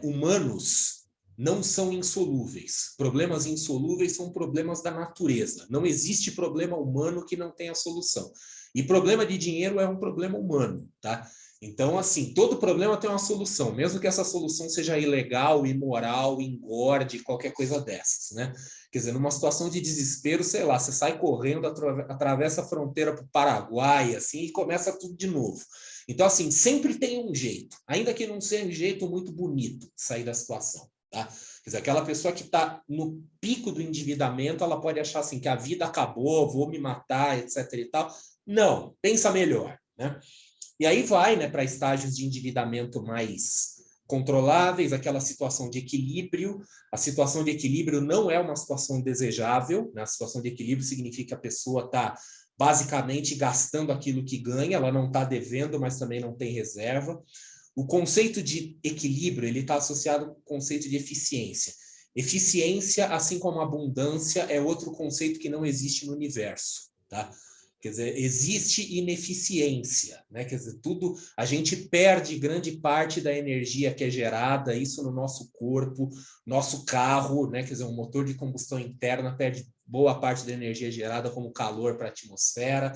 humanos não são insolúveis. Problemas insolúveis são problemas da natureza. Não existe problema humano que não tenha solução. E problema de dinheiro é um problema humano, tá? Então, assim, todo problema tem uma solução, mesmo que essa solução seja ilegal, imoral, engorde, qualquer coisa dessas, né? Quer dizer, numa situação de desespero, sei lá, você sai correndo, atravessa a fronteira para o Paraguai, assim, e começa tudo de novo. Então, assim, sempre tem um jeito, ainda que não seja um jeito muito bonito de sair da situação, tá? Quer dizer, aquela pessoa que está no pico do endividamento, ela pode achar assim, que a vida acabou, vou me matar, etc. e tal. Não, pensa melhor, né? E aí vai, né, para estágios de endividamento mais controláveis, aquela situação de equilíbrio. A situação de equilíbrio não é uma situação desejável, né? A situação de equilíbrio significa que a pessoa está basicamente gastando aquilo que ganha, ela não está devendo, mas também não tem reserva. O conceito de equilíbrio, ele está associado com o conceito de eficiência. Eficiência, assim como abundância, é outro conceito que não existe no universo, tá? Quer dizer, existe ineficiência, né? Quer dizer, a gente perde grande parte da energia que é gerada, isso no nosso corpo, nosso carro, né? Quer dizer, um motor de combustão interna perde boa parte da energia gerada como calor para a atmosfera.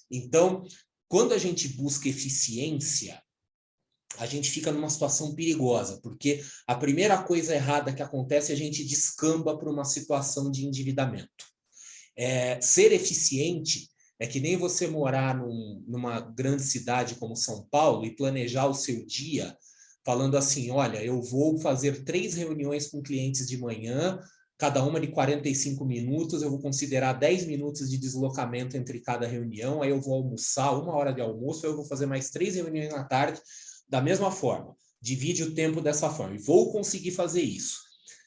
Então, quando a gente busca eficiência, a gente fica numa situação perigosa, porque a primeira coisa errada que acontece é a gente descamba para uma situação de endividamento. Ser eficiente é que nem você morar numa grande cidade como São Paulo e planejar o seu dia falando assim, olha, eu vou fazer 3 reuniões com clientes de manhã, cada uma de 45 minutos, eu vou considerar 10 minutos de deslocamento entre cada reunião, aí eu vou almoçar, 1 hora de almoço, aí eu vou fazer mais 3 reuniões na tarde, da mesma forma. Divide o tempo dessa forma. E vou conseguir fazer isso.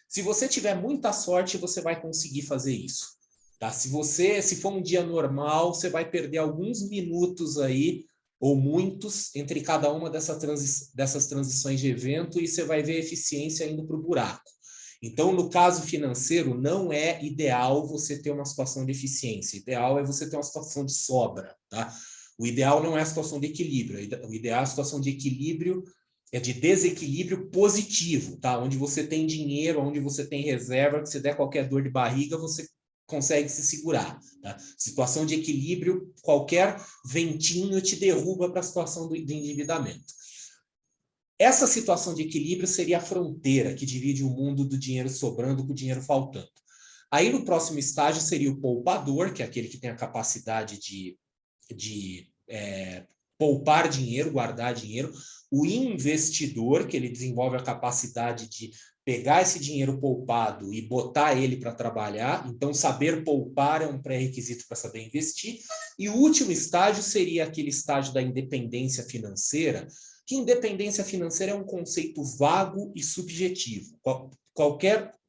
Se você tiver muita sorte, você vai conseguir fazer isso. Tá? Se for um dia normal, você vai perder alguns minutos aí, ou muitos, entre cada uma dessas transições de evento, e você vai ver eficiência indo para o buraco. Então, no caso financeiro, não é ideal você ter uma situação de eficiência. O ideal é você ter uma situação de sobra, tá? O ideal não é a situação de equilíbrio. O ideal é a situação de equilíbrio, de desequilíbrio positivo, tá? Onde você tem dinheiro, onde você tem reserva, que se der qualquer dor de barriga, você consegue se segurar, tá? Situação de equilíbrio, qualquer ventinho te derruba para a situação do endividamento. Essa situação de equilíbrio seria a fronteira que divide o mundo do dinheiro sobrando com o dinheiro faltando. Aí, no próximo estágio, seria o poupador, que é aquele que tem a capacidade de poupar dinheiro, guardar dinheiro. O investidor, que ele desenvolve a capacidade de pegar esse dinheiro poupado e botar ele para trabalhar. Então, saber poupar é um pré-requisito para saber investir. E o último estágio seria aquele estágio da independência financeira, que independência financeira é um conceito vago e subjetivo.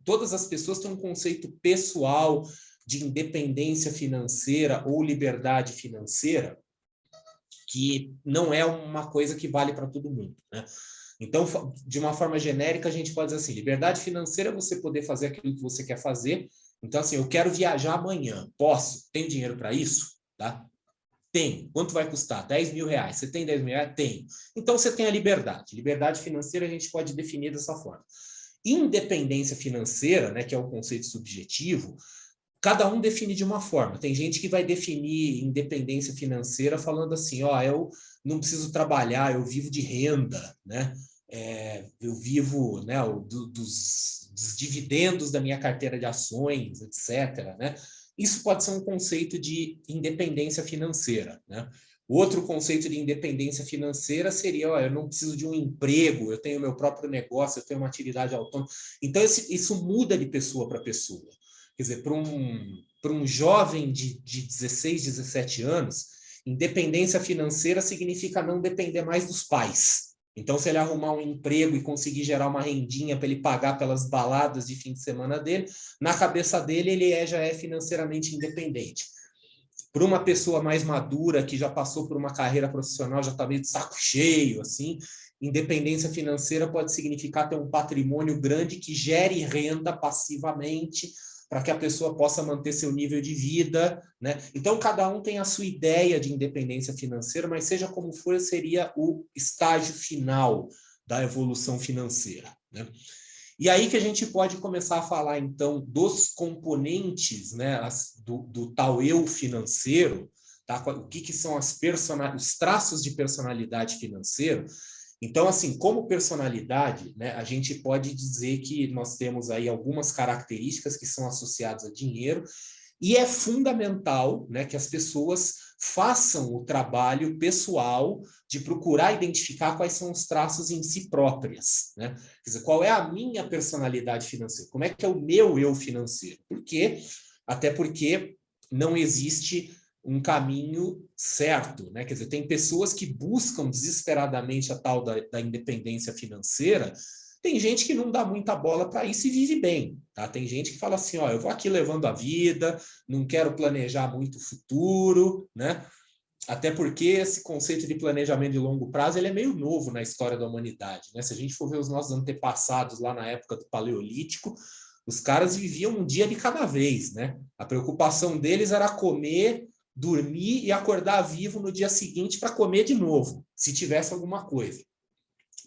Todas as pessoas têm um conceito pessoal de independência financeira ou liberdade financeira, que não é uma coisa que vale para todo mundo, né? Então, de uma forma genérica, a gente pode dizer assim, liberdade financeira é você poder fazer aquilo que você quer fazer. Então, assim, eu quero viajar amanhã. Posso? Tenho dinheiro para isso? Tá? Tenho. Quanto vai custar? 10 mil reais. Você tem 10 mil reais? Tenho. Então, você tem a liberdade. Liberdade financeira a gente pode definir dessa forma. Independência financeira, né, que é o conceito subjetivo, cada um define de uma forma. Tem gente que vai definir independência financeira falando assim, ó, eu não preciso trabalhar, eu vivo de renda, né? Eu vivo, né, dos dividendos da minha carteira de ações, etc., né? Isso pode ser um conceito de independência financeira, né? Outro conceito de independência financeira seria, ó, eu não preciso de um emprego, eu tenho meu próprio negócio, eu tenho uma atividade autônoma. Então, isso muda de pessoa para pessoa. Quer dizer, para um jovem de 16, 17 anos, independência financeira significa não depender mais dos pais. Então, se ele arrumar um emprego e conseguir gerar uma rendinha para ele pagar pelas baladas de fim de semana dele, na cabeça dele ele já é financeiramente independente. Para uma pessoa mais madura, que já passou por uma carreira profissional, já está meio de saco cheio, assim, independência financeira pode significar ter um patrimônio grande que gere renda passivamente, para que a pessoa possa manter seu nível de vida, né? Então, cada um tem a sua ideia de independência financeira, mas seja como for, seria o estágio final da evolução financeira, né? E aí que a gente pode começar a falar, então, dos componentes, né, do tal eu financeiro, tá? O que são os traços de personalidade financeira. Então, assim, como personalidade, né, a gente pode dizer que nós temos aí algumas características que são associadas a dinheiro, e é fundamental, né, que as pessoas façam o trabalho pessoal de procurar identificar quais são os traços em si próprias, né? Quer dizer, qual é a minha personalidade financeira? Como é que é o meu eu financeiro? Por quê? Até porque não existe um caminho certo, né? Quer dizer, tem pessoas que buscam desesperadamente a tal da independência financeira. Tem gente que não dá muita bola para isso e vive bem, tá? Tem gente que fala assim, ó, eu vou aqui levando a vida, não quero planejar muito o futuro, né? Até porque esse conceito de planejamento de longo prazo, ele é meio novo na história da humanidade, né? Se a gente for ver os nossos antepassados lá na época do Paleolítico, os caras viviam um dia de cada vez, né? A preocupação deles era comer, dormir e acordar vivo no dia seguinte para comer de novo, se tivesse alguma coisa.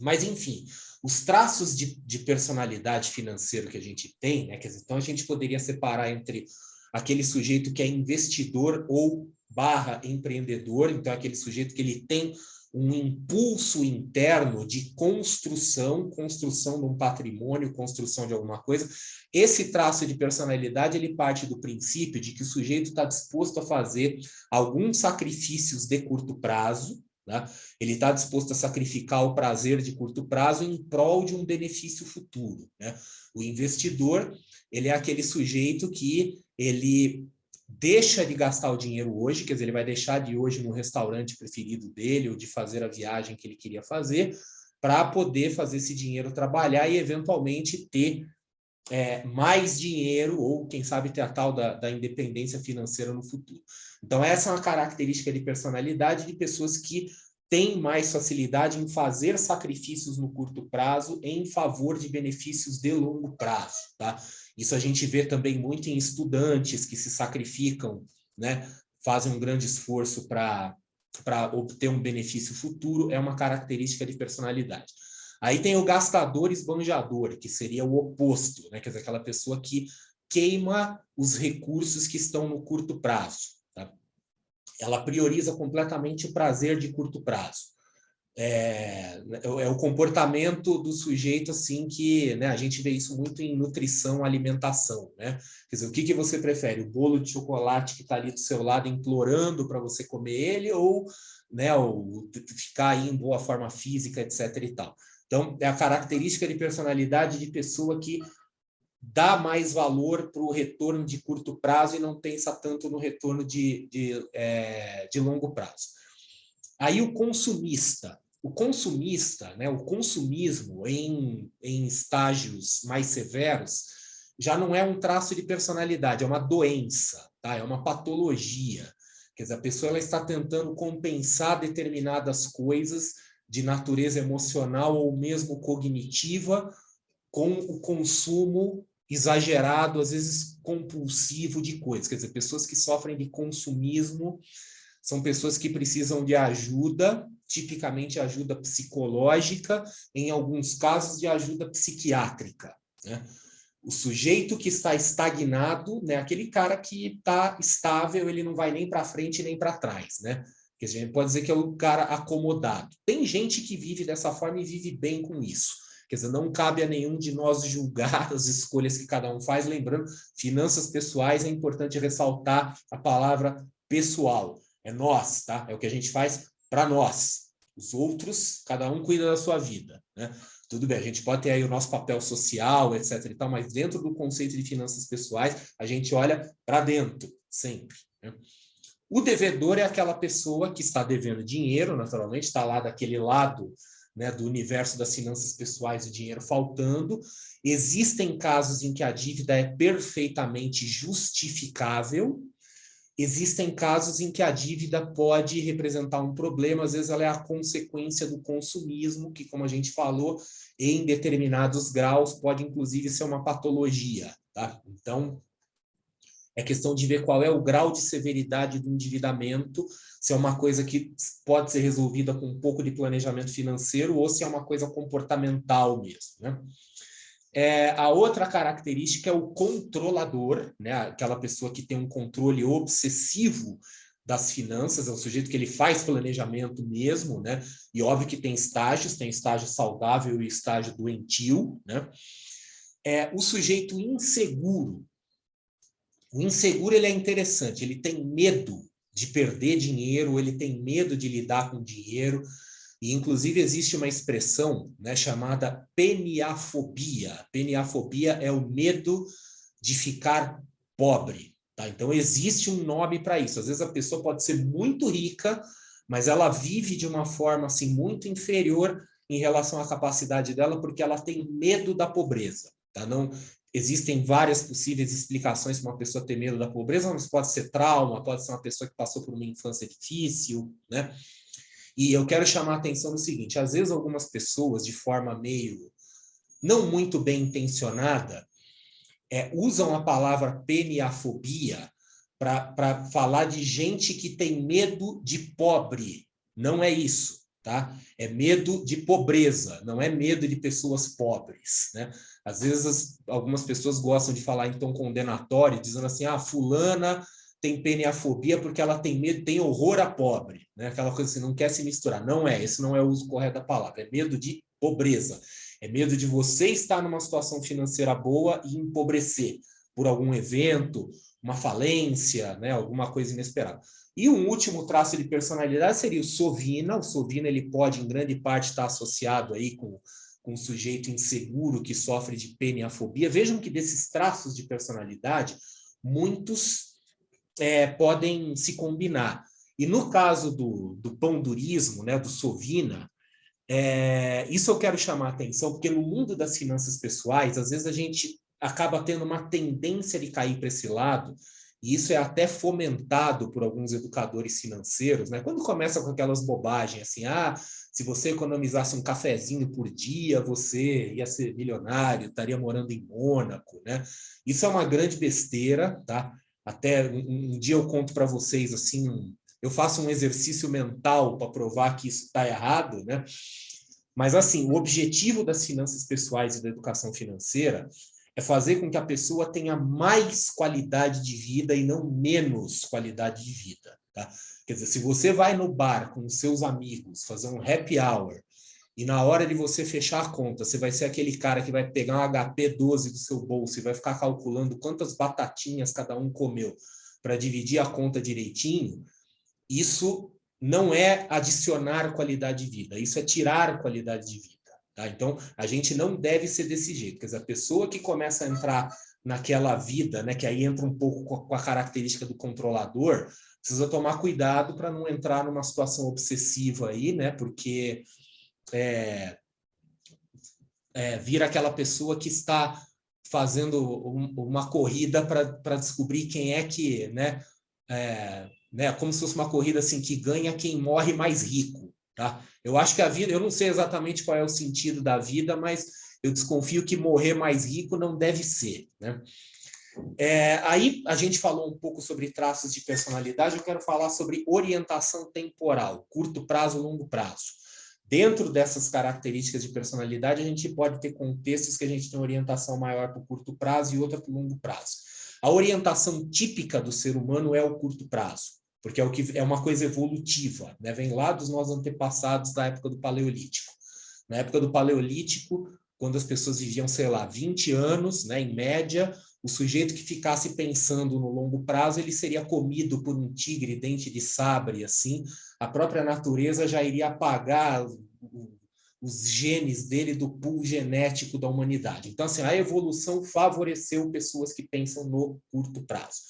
Mas, enfim, os traços de personalidade financeira que a gente tem, né? Então, a gente poderia separar entre aquele sujeito que é investidor ou / empreendedor, então aquele sujeito que ele tem um impulso interno de construção de um patrimônio, construção de alguma coisa. Esse traço de personalidade, ele parte do princípio de que o sujeito está disposto a fazer alguns sacrifícios de curto prazo, né? Ele está disposto a sacrificar o prazer de curto prazo em prol de um benefício futuro, né? O investidor, ele é aquele sujeito que ele deixa de gastar o dinheiro hoje, quer dizer, ele vai deixar de ir hoje no restaurante preferido dele ou de fazer a viagem que ele queria fazer para poder fazer esse dinheiro trabalhar e eventualmente ter mais dinheiro ou, quem sabe, ter a tal da independência financeira no futuro. Então, essa é uma característica de personalidade de pessoas que têm mais facilidade em fazer sacrifícios no curto prazo em favor de benefícios de longo prazo, tá? Isso a gente vê também muito em estudantes que se sacrificam, né? Fazem um grande esforço para obter um benefício futuro, é uma característica de personalidade. Aí tem o gastador esbanjador, que seria o oposto, né? Quer dizer, aquela pessoa que queima os recursos que estão no curto prazo, tá? Ela prioriza completamente o prazer de curto prazo. É o comportamento do sujeito, assim, que, né, a gente vê isso muito em nutrição, alimentação, né? Quer dizer, o que você prefere? O bolo de chocolate que está ali do seu lado implorando para você comer ele, ou né, ou ficar aí em boa forma física, etc. e tal. Então, é a característica de personalidade de pessoa que dá mais valor para o retorno de curto prazo e não pensa tanto no retorno de longo prazo. Aí o consumista, né, o consumismo em estágios mais severos já não é um traço de personalidade, é uma doença, tá? É uma patologia. Quer dizer, a pessoa ela está tentando compensar determinadas coisas de natureza emocional ou mesmo cognitiva com o consumo exagerado, às vezes compulsivo de coisas. Quer dizer, pessoas que sofrem de consumismo são pessoas que precisam de ajuda, tipicamente ajuda psicológica, em alguns casos de ajuda psiquiátrica, né? O sujeito que está estagnado, né, aquele cara que está estável, ele não vai nem para frente nem para trás, né? Que a gente pode dizer que é o cara acomodado. Tem gente que vive dessa forma e vive bem com isso. Quer dizer, não cabe a nenhum de nós julgar as escolhas que cada um faz. Lembrando, finanças pessoais, é importante ressaltar a palavra pessoal. É nós, tá? É o que a gente faz para nós. Os outros, cada um cuida da sua vida, né? Tudo bem, a gente pode ter aí o nosso papel social, etc. e tal, mas dentro do conceito de finanças pessoais, a gente olha para dentro, sempre, né? O devedor é aquela pessoa que está devendo dinheiro, naturalmente, está lá daquele lado, né, do universo das finanças pessoais, o dinheiro faltando. Existem casos em que a dívida é perfeitamente justificável. Existem casos em que a dívida pode representar um problema, às vezes ela é a consequência do consumismo, que, como a gente falou, em determinados graus pode inclusive ser uma patologia, tá? Então, é questão de ver qual é o grau de severidade do endividamento, se é uma coisa que pode ser resolvida com um pouco de planejamento financeiro ou se é uma coisa comportamental mesmo, né? A outra característica é o controlador, né? Aquela pessoa que tem um controle obsessivo das finanças, é o sujeito que ele faz planejamento mesmo, né? E óbvio que tem estágio saudável e estágio doentio, né? O sujeito inseguro. O inseguro ele é interessante, ele tem medo de perder dinheiro, ele tem medo de lidar com dinheiro. E, inclusive, existe uma expressão, né, chamada peniafobia. Peniafobia é o medo de ficar pobre, tá? Então, existe um nome para isso. Às vezes, a pessoa pode ser muito rica, mas ela vive de uma forma assim, muito inferior em relação à capacidade dela, porque ela tem medo da pobreza, tá? Não, existem várias possíveis explicações para uma pessoa ter medo da pobreza, mas pode ser trauma, pode ser uma pessoa que passou por uma infância difícil, né? E eu quero chamar a atenção no seguinte, às vezes algumas pessoas, de forma meio não muito bem intencionada, usam a palavra peniafobia para falar de gente que tem medo de pobre. Não é isso, tá? É medo de pobreza, não é medo de pessoas pobres, né? Às vezes algumas pessoas gostam de falar em tom condenatório, dizendo assim, fulana tem peniafobia porque ela tem medo, tem horror a pobre, né? Aquela coisa assim, não quer se misturar. Não é, esse não é o uso correto da palavra. É medo de pobreza. É medo de você estar numa situação financeira boa e empobrecer por algum evento, uma falência, né? Alguma coisa inesperada. E um último traço de personalidade seria o sovina. O sovina ele pode, em grande parte, estar associado aí com um sujeito inseguro que sofre de peniafobia. Vejam que desses traços de personalidade, muitos podem se combinar. E no caso do pão-durismo, né, do sovina, isso eu quero chamar a atenção, porque no mundo das finanças pessoais, às vezes a gente acaba tendo uma tendência de cair para esse lado, e isso é até fomentado por alguns educadores financeiros, né? Quando começa com aquelas bobagens assim, se você economizasse um cafezinho por dia, você ia ser milionário, estaria morando em Mônaco, né? Isso é uma grande besteira, tá? Até um dia eu conto para vocês, assim, eu faço um exercício mental para provar que isso está errado, né? Mas, assim, o objetivo das finanças pessoais e da educação financeira é fazer com que a pessoa tenha mais qualidade de vida e não menos qualidade de vida, tá? Quer dizer, se você vai no bar com os seus amigos fazer um happy hour e na hora de você fechar a conta, você vai ser aquele cara que vai pegar um HP12 do seu bolso e vai ficar calculando quantas batatinhas cada um comeu para dividir a conta direitinho, isso não é adicionar qualidade de vida, isso é tirar qualidade de vida. Tá? Então, a gente não deve ser desse jeito. Quer dizer, a pessoa que começa a entrar naquela vida, né, que aí entra um pouco com a característica do controlador, precisa tomar cuidado para não entrar numa situação obsessiva aí, né, porque vira aquela pessoa que está fazendo uma corrida para descobrir quem é que, como se fosse uma corrida assim, que ganha quem morre mais rico. Tá? Eu acho que a vida, eu não sei exatamente qual é o sentido da vida, mas eu desconfio que morrer mais rico não deve ser. Né? Aí a gente falou um pouco sobre traços de personalidade, eu quero falar sobre orientação temporal, curto prazo, longo prazo. Dentro dessas características de personalidade, a gente pode ter contextos que a gente tem orientação maior para o curto prazo e outra para o longo prazo. A orientação típica do ser humano é o curto prazo, porque é uma coisa evolutiva, né? Vem lá dos nossos antepassados da época do Paleolítico. Na época do Paleolítico, quando as pessoas viviam, sei lá, 20 anos, né, em média, o sujeito que ficasse pensando no longo prazo, ele seria comido por um tigre, dente de sabre, assim, a própria natureza já iria apagar os genes dele do pool genético da humanidade. Então, assim, a evolução favoreceu pessoas que pensam no curto prazo.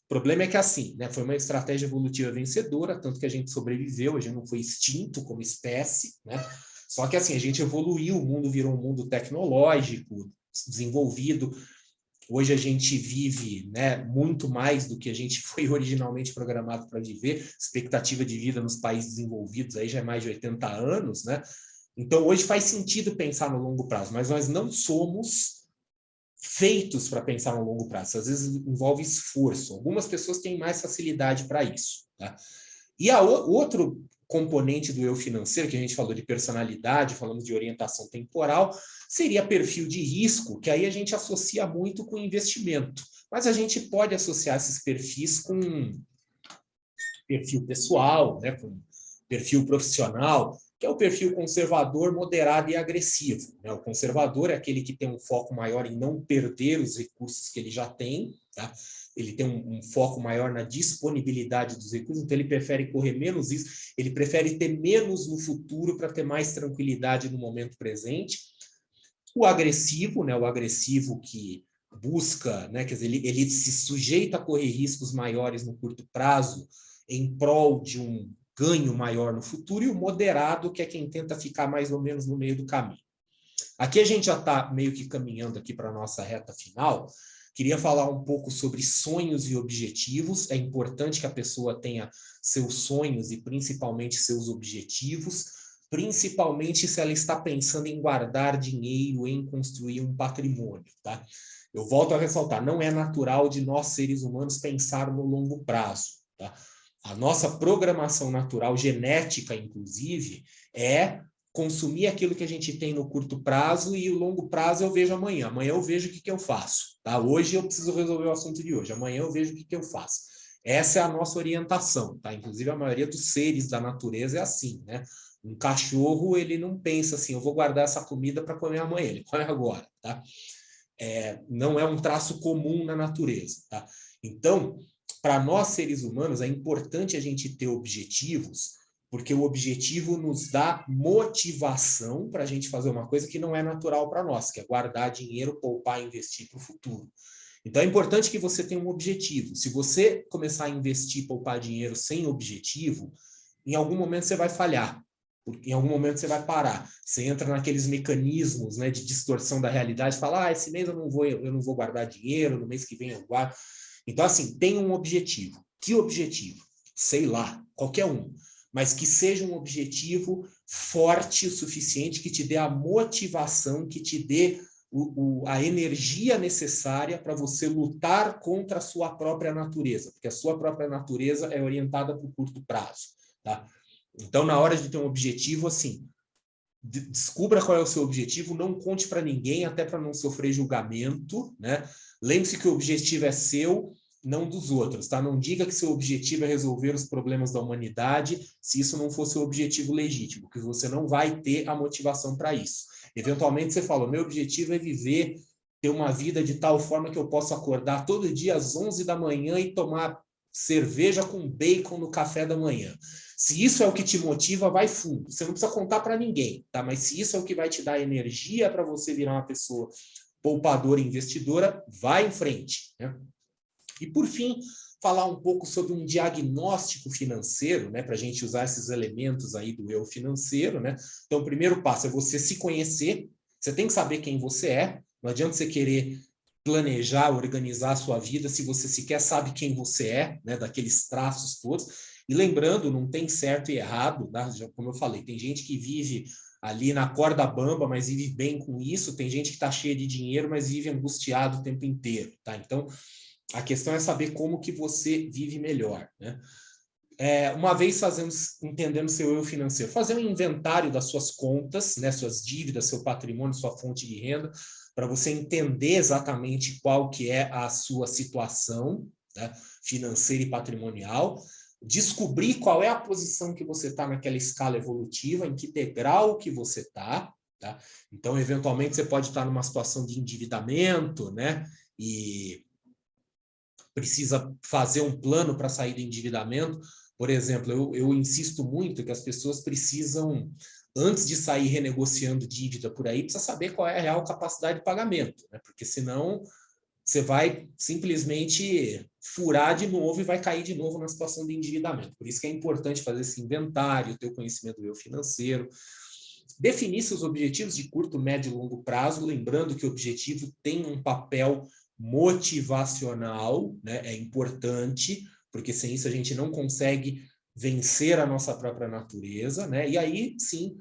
O problema é que, assim, né, foi uma estratégia evolutiva vencedora, tanto que a gente sobreviveu, a gente não foi extinto como espécie, né? Só que, assim, a gente evoluiu, o mundo virou um mundo tecnológico, desenvolvido. Hoje a gente vive, né, muito mais do que a gente foi originalmente programado para viver. Expectativa de vida nos países desenvolvidos aí já é mais de 80 anos, né? Então, hoje faz sentido pensar no longo prazo, mas nós não somos feitos para pensar no longo prazo. Às vezes envolve esforço. Algumas pessoas têm mais facilidade para isso. Tá? E outro componente do eu financeiro, que a gente falou de personalidade, falamos de orientação temporal, seria perfil de risco, que aí a gente associa muito com investimento. Mas a gente pode associar esses perfis com perfil pessoal, né, com perfil profissional, que é o perfil conservador, moderado e agressivo. Né? O conservador é aquele que tem um foco maior em não perder os recursos que ele já tem, tá? Ele tem um foco maior na disponibilidade dos recursos, então ele prefere correr menos isso, ele prefere ter menos no futuro para ter mais tranquilidade no momento presente. O agressivo, né? O agressivo que busca, né? Quer dizer, ele se sujeita a correr riscos maiores no curto prazo em prol de um ganho maior no futuro, e o moderado, que é quem tenta ficar mais ou menos no meio do caminho. Aqui a gente já está meio que caminhando aqui para a nossa reta final. Queria falar um pouco sobre sonhos e objetivos. É importante que a pessoa tenha seus sonhos e principalmente seus objetivos, principalmente se ela está pensando em guardar dinheiro, em construir um patrimônio, tá? Eu volto a ressaltar, não é natural de nós, seres humanos, pensar no longo prazo, tá? A nossa programação natural, genética, inclusive, é consumir aquilo que a gente tem no curto prazo e o longo prazo eu vejo amanhã. Amanhã eu vejo o que eu faço. Tá? Hoje eu preciso resolver o assunto de hoje. Amanhã eu vejo o que eu faço. Essa é a nossa orientação. Tá? Inclusive, a maioria dos seres da natureza é assim. Né? Um cachorro, ele não pensa assim, eu vou guardar essa comida para comer amanhã. Ele come agora. Tá? Não é um traço comum na natureza. Tá? Então, para nós, seres humanos, é importante a gente ter objetivos, porque o objetivo nos dá motivação para a gente fazer uma coisa que não é natural para nós, que é guardar dinheiro, poupar e investir para o futuro. Então, é importante que você tenha um objetivo. Se você começar a investir, poupar dinheiro sem objetivo, em algum momento você vai falhar. Em algum momento você vai parar. Você entra naqueles mecanismos, né, de distorção da realidade, fala, esse mês eu não vou guardar dinheiro, no mês que vem eu guardo. Então, assim, tem um objetivo. Que objetivo? Sei lá, qualquer um. Mas que seja um objetivo forte o suficiente, que te dê a motivação, que te dê a energia necessária para você lutar contra a sua própria natureza, porque a sua própria natureza é orientada para o curto prazo. Tá? Então, na hora de ter um objetivo, assim, descubra qual é o seu objetivo, não conte para ninguém, até para não sofrer julgamento, né? Lembre-se que o objetivo é seu, não dos outros, tá? Não diga que seu objetivo é resolver os problemas da humanidade, se isso não for seu objetivo legítimo, porque você não vai ter a motivação para isso. Eventualmente você fala, o meu objetivo é viver, ter uma vida de tal forma que eu possa acordar todo dia às 11 da manhã e tomar cerveja com bacon no café da manhã. Se isso é o que te motiva, vai fundo. Você não precisa contar para ninguém, tá? Mas se isso é o que vai te dar energia para você virar uma pessoa poupadora e investidora, vai em frente, né? E, por fim, falar um pouco sobre um diagnóstico financeiro, né, para a gente usar esses elementos aí do eu financeiro, né? Então, o primeiro passo é você se conhecer, você tem que saber quem você é, não adianta você querer planejar, organizar a sua vida se você sequer sabe quem você é, né, daqueles traços todos. E lembrando, não tem certo e errado, né? Como eu falei, tem gente que vive ali na corda bamba, mas vive bem com isso, tem gente que está cheia de dinheiro, mas vive angustiado o tempo inteiro, tá? Então, a questão é saber como que você vive melhor, né? Uma vez entendendo seu eu financeiro, fazer um inventário das suas contas, né, suas dívidas, seu patrimônio, sua fonte de renda, para você entender exatamente qual que é a sua situação, né, financeira e patrimonial, descobrir qual é a posição que você está naquela escala evolutiva, em que degrau que você está, tá? Então, eventualmente, você pode estar numa situação de endividamento, né, e precisa fazer um plano para sair do endividamento. Por exemplo, eu insisto muito que as pessoas precisam, antes de sair renegociando dívida por aí, precisa saber qual é a real capacidade de pagamento, né? Porque senão você vai simplesmente furar de novo e vai cair de novo na situação de endividamento. Por isso que é importante fazer esse inventário, ter o conhecimento do eu financeiro, definir seus objetivos de curto, médio e longo prazo, lembrando que o objetivo tem um papel motivacional, né? É importante, porque sem isso a gente não consegue vencer a nossa própria natureza, né? E aí, sim,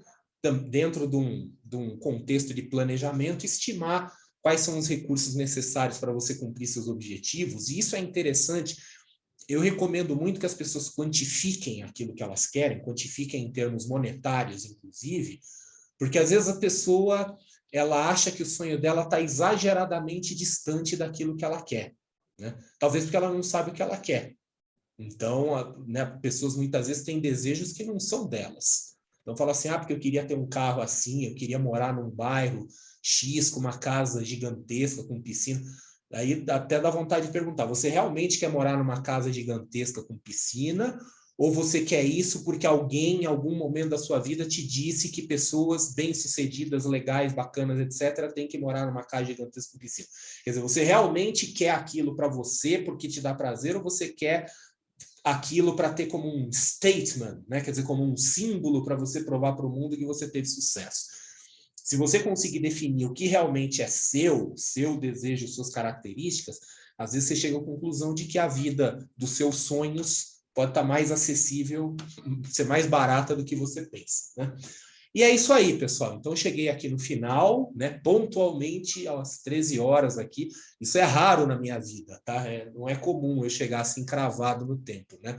dentro de um contexto de planejamento, estimar quais são os recursos necessários para você cumprir seus objetivos. E isso é interessante. Eu recomendo muito que as pessoas quantifiquem aquilo que elas querem, quantifiquem em termos monetários, inclusive, porque às vezes a pessoa ela acha que o sonho dela está exageradamente distante daquilo que ela quer, né? Talvez porque ela não sabe o que ela quer. Então, né, pessoas muitas vezes têm desejos que não são delas. Então, fala assim, porque eu queria ter um carro assim, eu queria morar num bairro X, com uma casa gigantesca, com piscina. Aí até dá vontade de perguntar, você realmente quer morar numa casa gigantesca com piscina? Ou você quer isso porque alguém, em algum momento da sua vida, te disse que pessoas bem-sucedidas, legais, bacanas, etc., têm que morar numa casa gigantesca com piscina? Quer dizer, você realmente quer aquilo para você porque te dá prazer, ou você quer aquilo para ter como um statement, né? Quer dizer, como um símbolo para você provar para o mundo que você teve sucesso? Se você conseguir definir o que realmente é seu desejo, suas características, às vezes você chega à conclusão de que a vida dos seus sonhos pode estar mais acessível, ser mais barata do que você pensa, né? E é isso aí, pessoal. Então, eu cheguei aqui no final, né, pontualmente às 13 horas aqui. Isso é raro na minha vida, tá? Não é comum eu chegar assim cravado no tempo, né?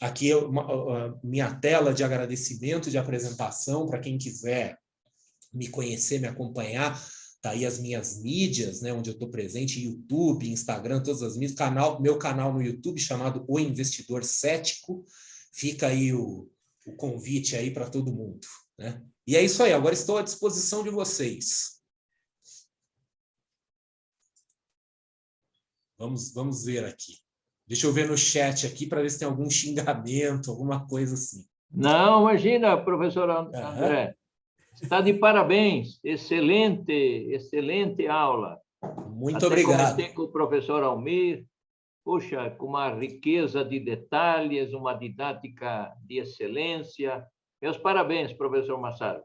Aqui é minha tela de agradecimento, de apresentação, para quem quiser me conhecer, me acompanhar. Tá aí as minhas mídias, né, onde eu estou presente, YouTube, Instagram, todas as mídias. Meu canal no YouTube chamado O Investidor Cético. Fica aí o convite aí para todo mundo, né? E é isso aí, agora estou à disposição de vocês. Vamos ver aqui. Deixa eu ver no chat aqui para ver se tem algum xingamento, alguma coisa assim. Não, imagina, professor André. Está de parabéns, excelente aula. Muito obrigado. Comentei com o professor Almir, puxa, com uma riqueza de detalhes, uma didática de excelência. Meus parabéns, professor Massaro.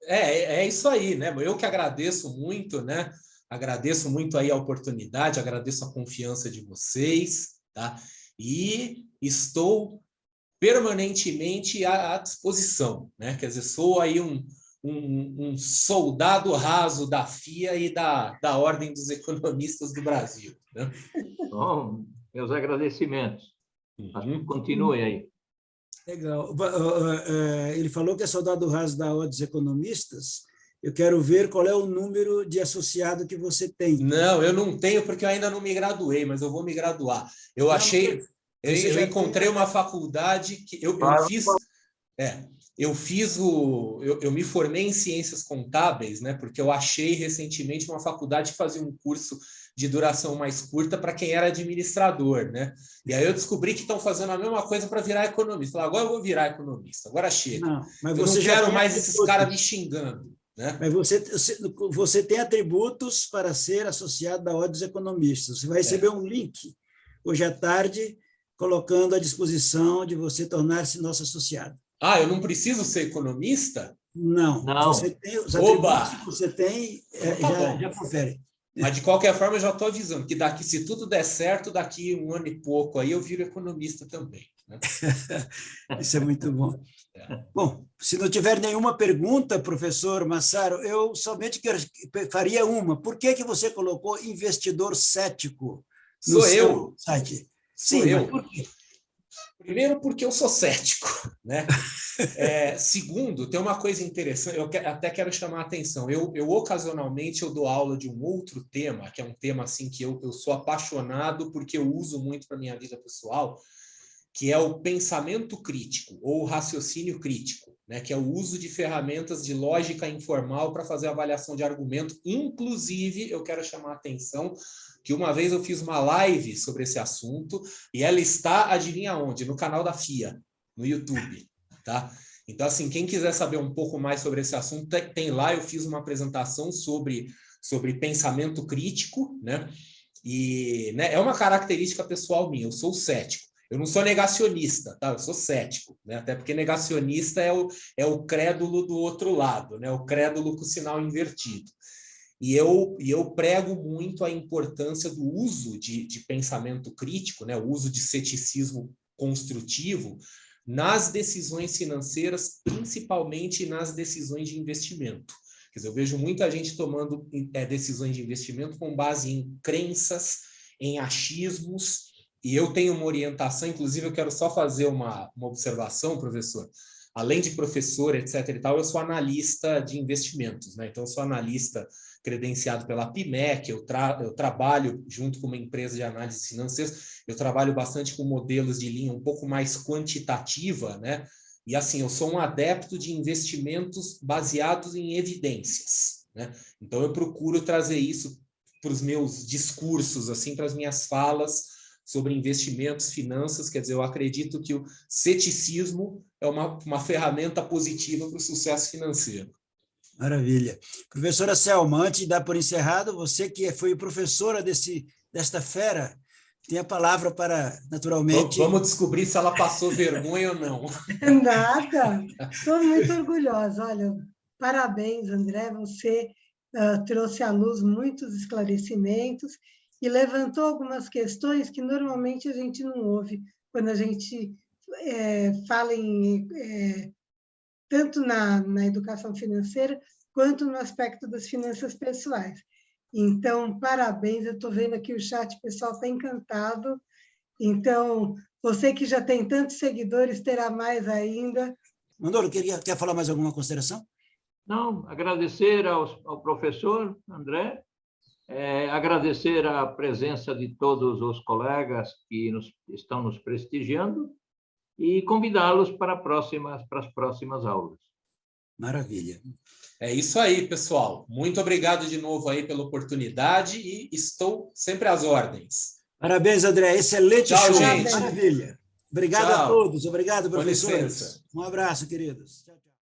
É isso aí, né? Eu que agradeço muito, né? Agradeço muito aí a oportunidade, agradeço a confiança de vocês, tá? E estou permanentemente à disposição, né? Quer dizer, sou aí um soldado raso da FIA e da Ordem dos Economistas do Brasil, né? Bom, meus agradecimentos. Continue aí. Legal. Ele falou que é soldado raso da Ordem dos Economistas. Eu quero ver qual é o número de associado que você tem. Não, eu não tenho porque eu ainda não me graduei, mas eu vou me graduar. Eu encontrei uma faculdade que eu me formei em ciências contábeis, né? Porque eu achei recentemente uma faculdade que fazia um curso de duração mais curta para quem era administrador, né? E aí eu descobri que estão fazendo a mesma coisa para virar economista. Agora eu vou virar economista, agora chega. Não, mas eu você não quero mais atributos. esses caras me xingando, né? Mas você tem atributos para ser associado da Ordem dos Economistas. Você vai receber um link hoje à tarde, colocando à disposição de você tornar-se nosso associado. Ah, eu não preciso ser economista? Não. Você tem os atributos que você tem, já confere. Mas, de qualquer forma, eu já estou avisando que daqui, se tudo der certo, daqui 1 ano e pouco aí eu viro economista também, né? Isso é muito bom. Bom, se não tiver nenhuma pergunta, professor Massaro, eu somente faria uma. Por que você colocou investidor cético no seu site? Sim, eu. Por quê? Primeiro, porque eu sou cético, né? Segundo, tem uma coisa interessante, eu até quero chamar a atenção. Eu ocasionalmente eu dou aula de um outro tema, que é um tema assim que eu sou apaixonado porque eu uso muito para minha vida pessoal, que é o pensamento crítico ou o raciocínio crítico, né? Que é o uso de ferramentas de lógica informal para fazer avaliação de argumento. Inclusive, eu quero chamar a atenção que uma vez eu fiz uma live sobre esse assunto e ela está, adivinha onde? No canal da FIA, no YouTube, tá? Então, assim, quem quiser saber um pouco mais sobre esse assunto, tem lá, eu fiz uma apresentação sobre pensamento crítico, né? E né, é uma característica pessoal minha, eu sou cético. Eu não sou negacionista, tá? Eu sou cético, né? Até porque negacionista é o crédulo do outro lado, né? O crédulo com o sinal invertido. E eu prego muito a importância do uso de pensamento crítico, né? O uso de ceticismo construtivo nas decisões financeiras, principalmente nas decisões de investimento. Quer dizer, eu vejo muita gente tomando decisões de investimento com base em crenças, em achismos, e eu tenho uma orientação, inclusive eu quero só fazer uma observação, professor. Além de professor, etc. e tal, eu sou analista de investimentos, né? Então, eu sou analista credenciado pela PMEC, eu trabalho junto com uma empresa de análise financeira, eu trabalho bastante com modelos de linha um pouco mais quantitativa, né? E assim, eu sou um adepto de investimentos baseados em evidências, né? Então, eu procuro trazer isso para os meus discursos, assim, para as minhas falas sobre investimentos, finanças. Quer dizer, eu acredito que o ceticismo é uma ferramenta positiva para o sucesso financeiro. Maravilha. Professora Selma, antes de dar por encerrado, você que foi professora desta fera, tem a palavra para, naturalmente... Vamos descobrir se ela passou vergonha ou não. Nada. Estou muito orgulhosa. Olha, parabéns, André. Você trouxe à luz muitos esclarecimentos e levantou algumas questões que normalmente a gente não ouve quando a gente fala tanto na educação financeira quanto no aspecto das finanças pessoais. Então, parabéns, eu estou vendo aqui o chat, o pessoal está encantado. Então, você que já tem tantos seguidores, terá mais ainda. Mandoro, quer falar mais alguma consideração? Não, agradecer ao professor André, agradecer a presença de todos os colegas que estão nos prestigiando e convidá-los para as próximas aulas. Maravilha. É isso aí, pessoal. Muito obrigado de novo aí pela oportunidade e estou sempre às ordens. Parabéns, André. Excelente Tchau, show. gente. Maravilha. Obrigado a todos. Obrigado, professores. Um abraço, queridos. Tchau, tchau.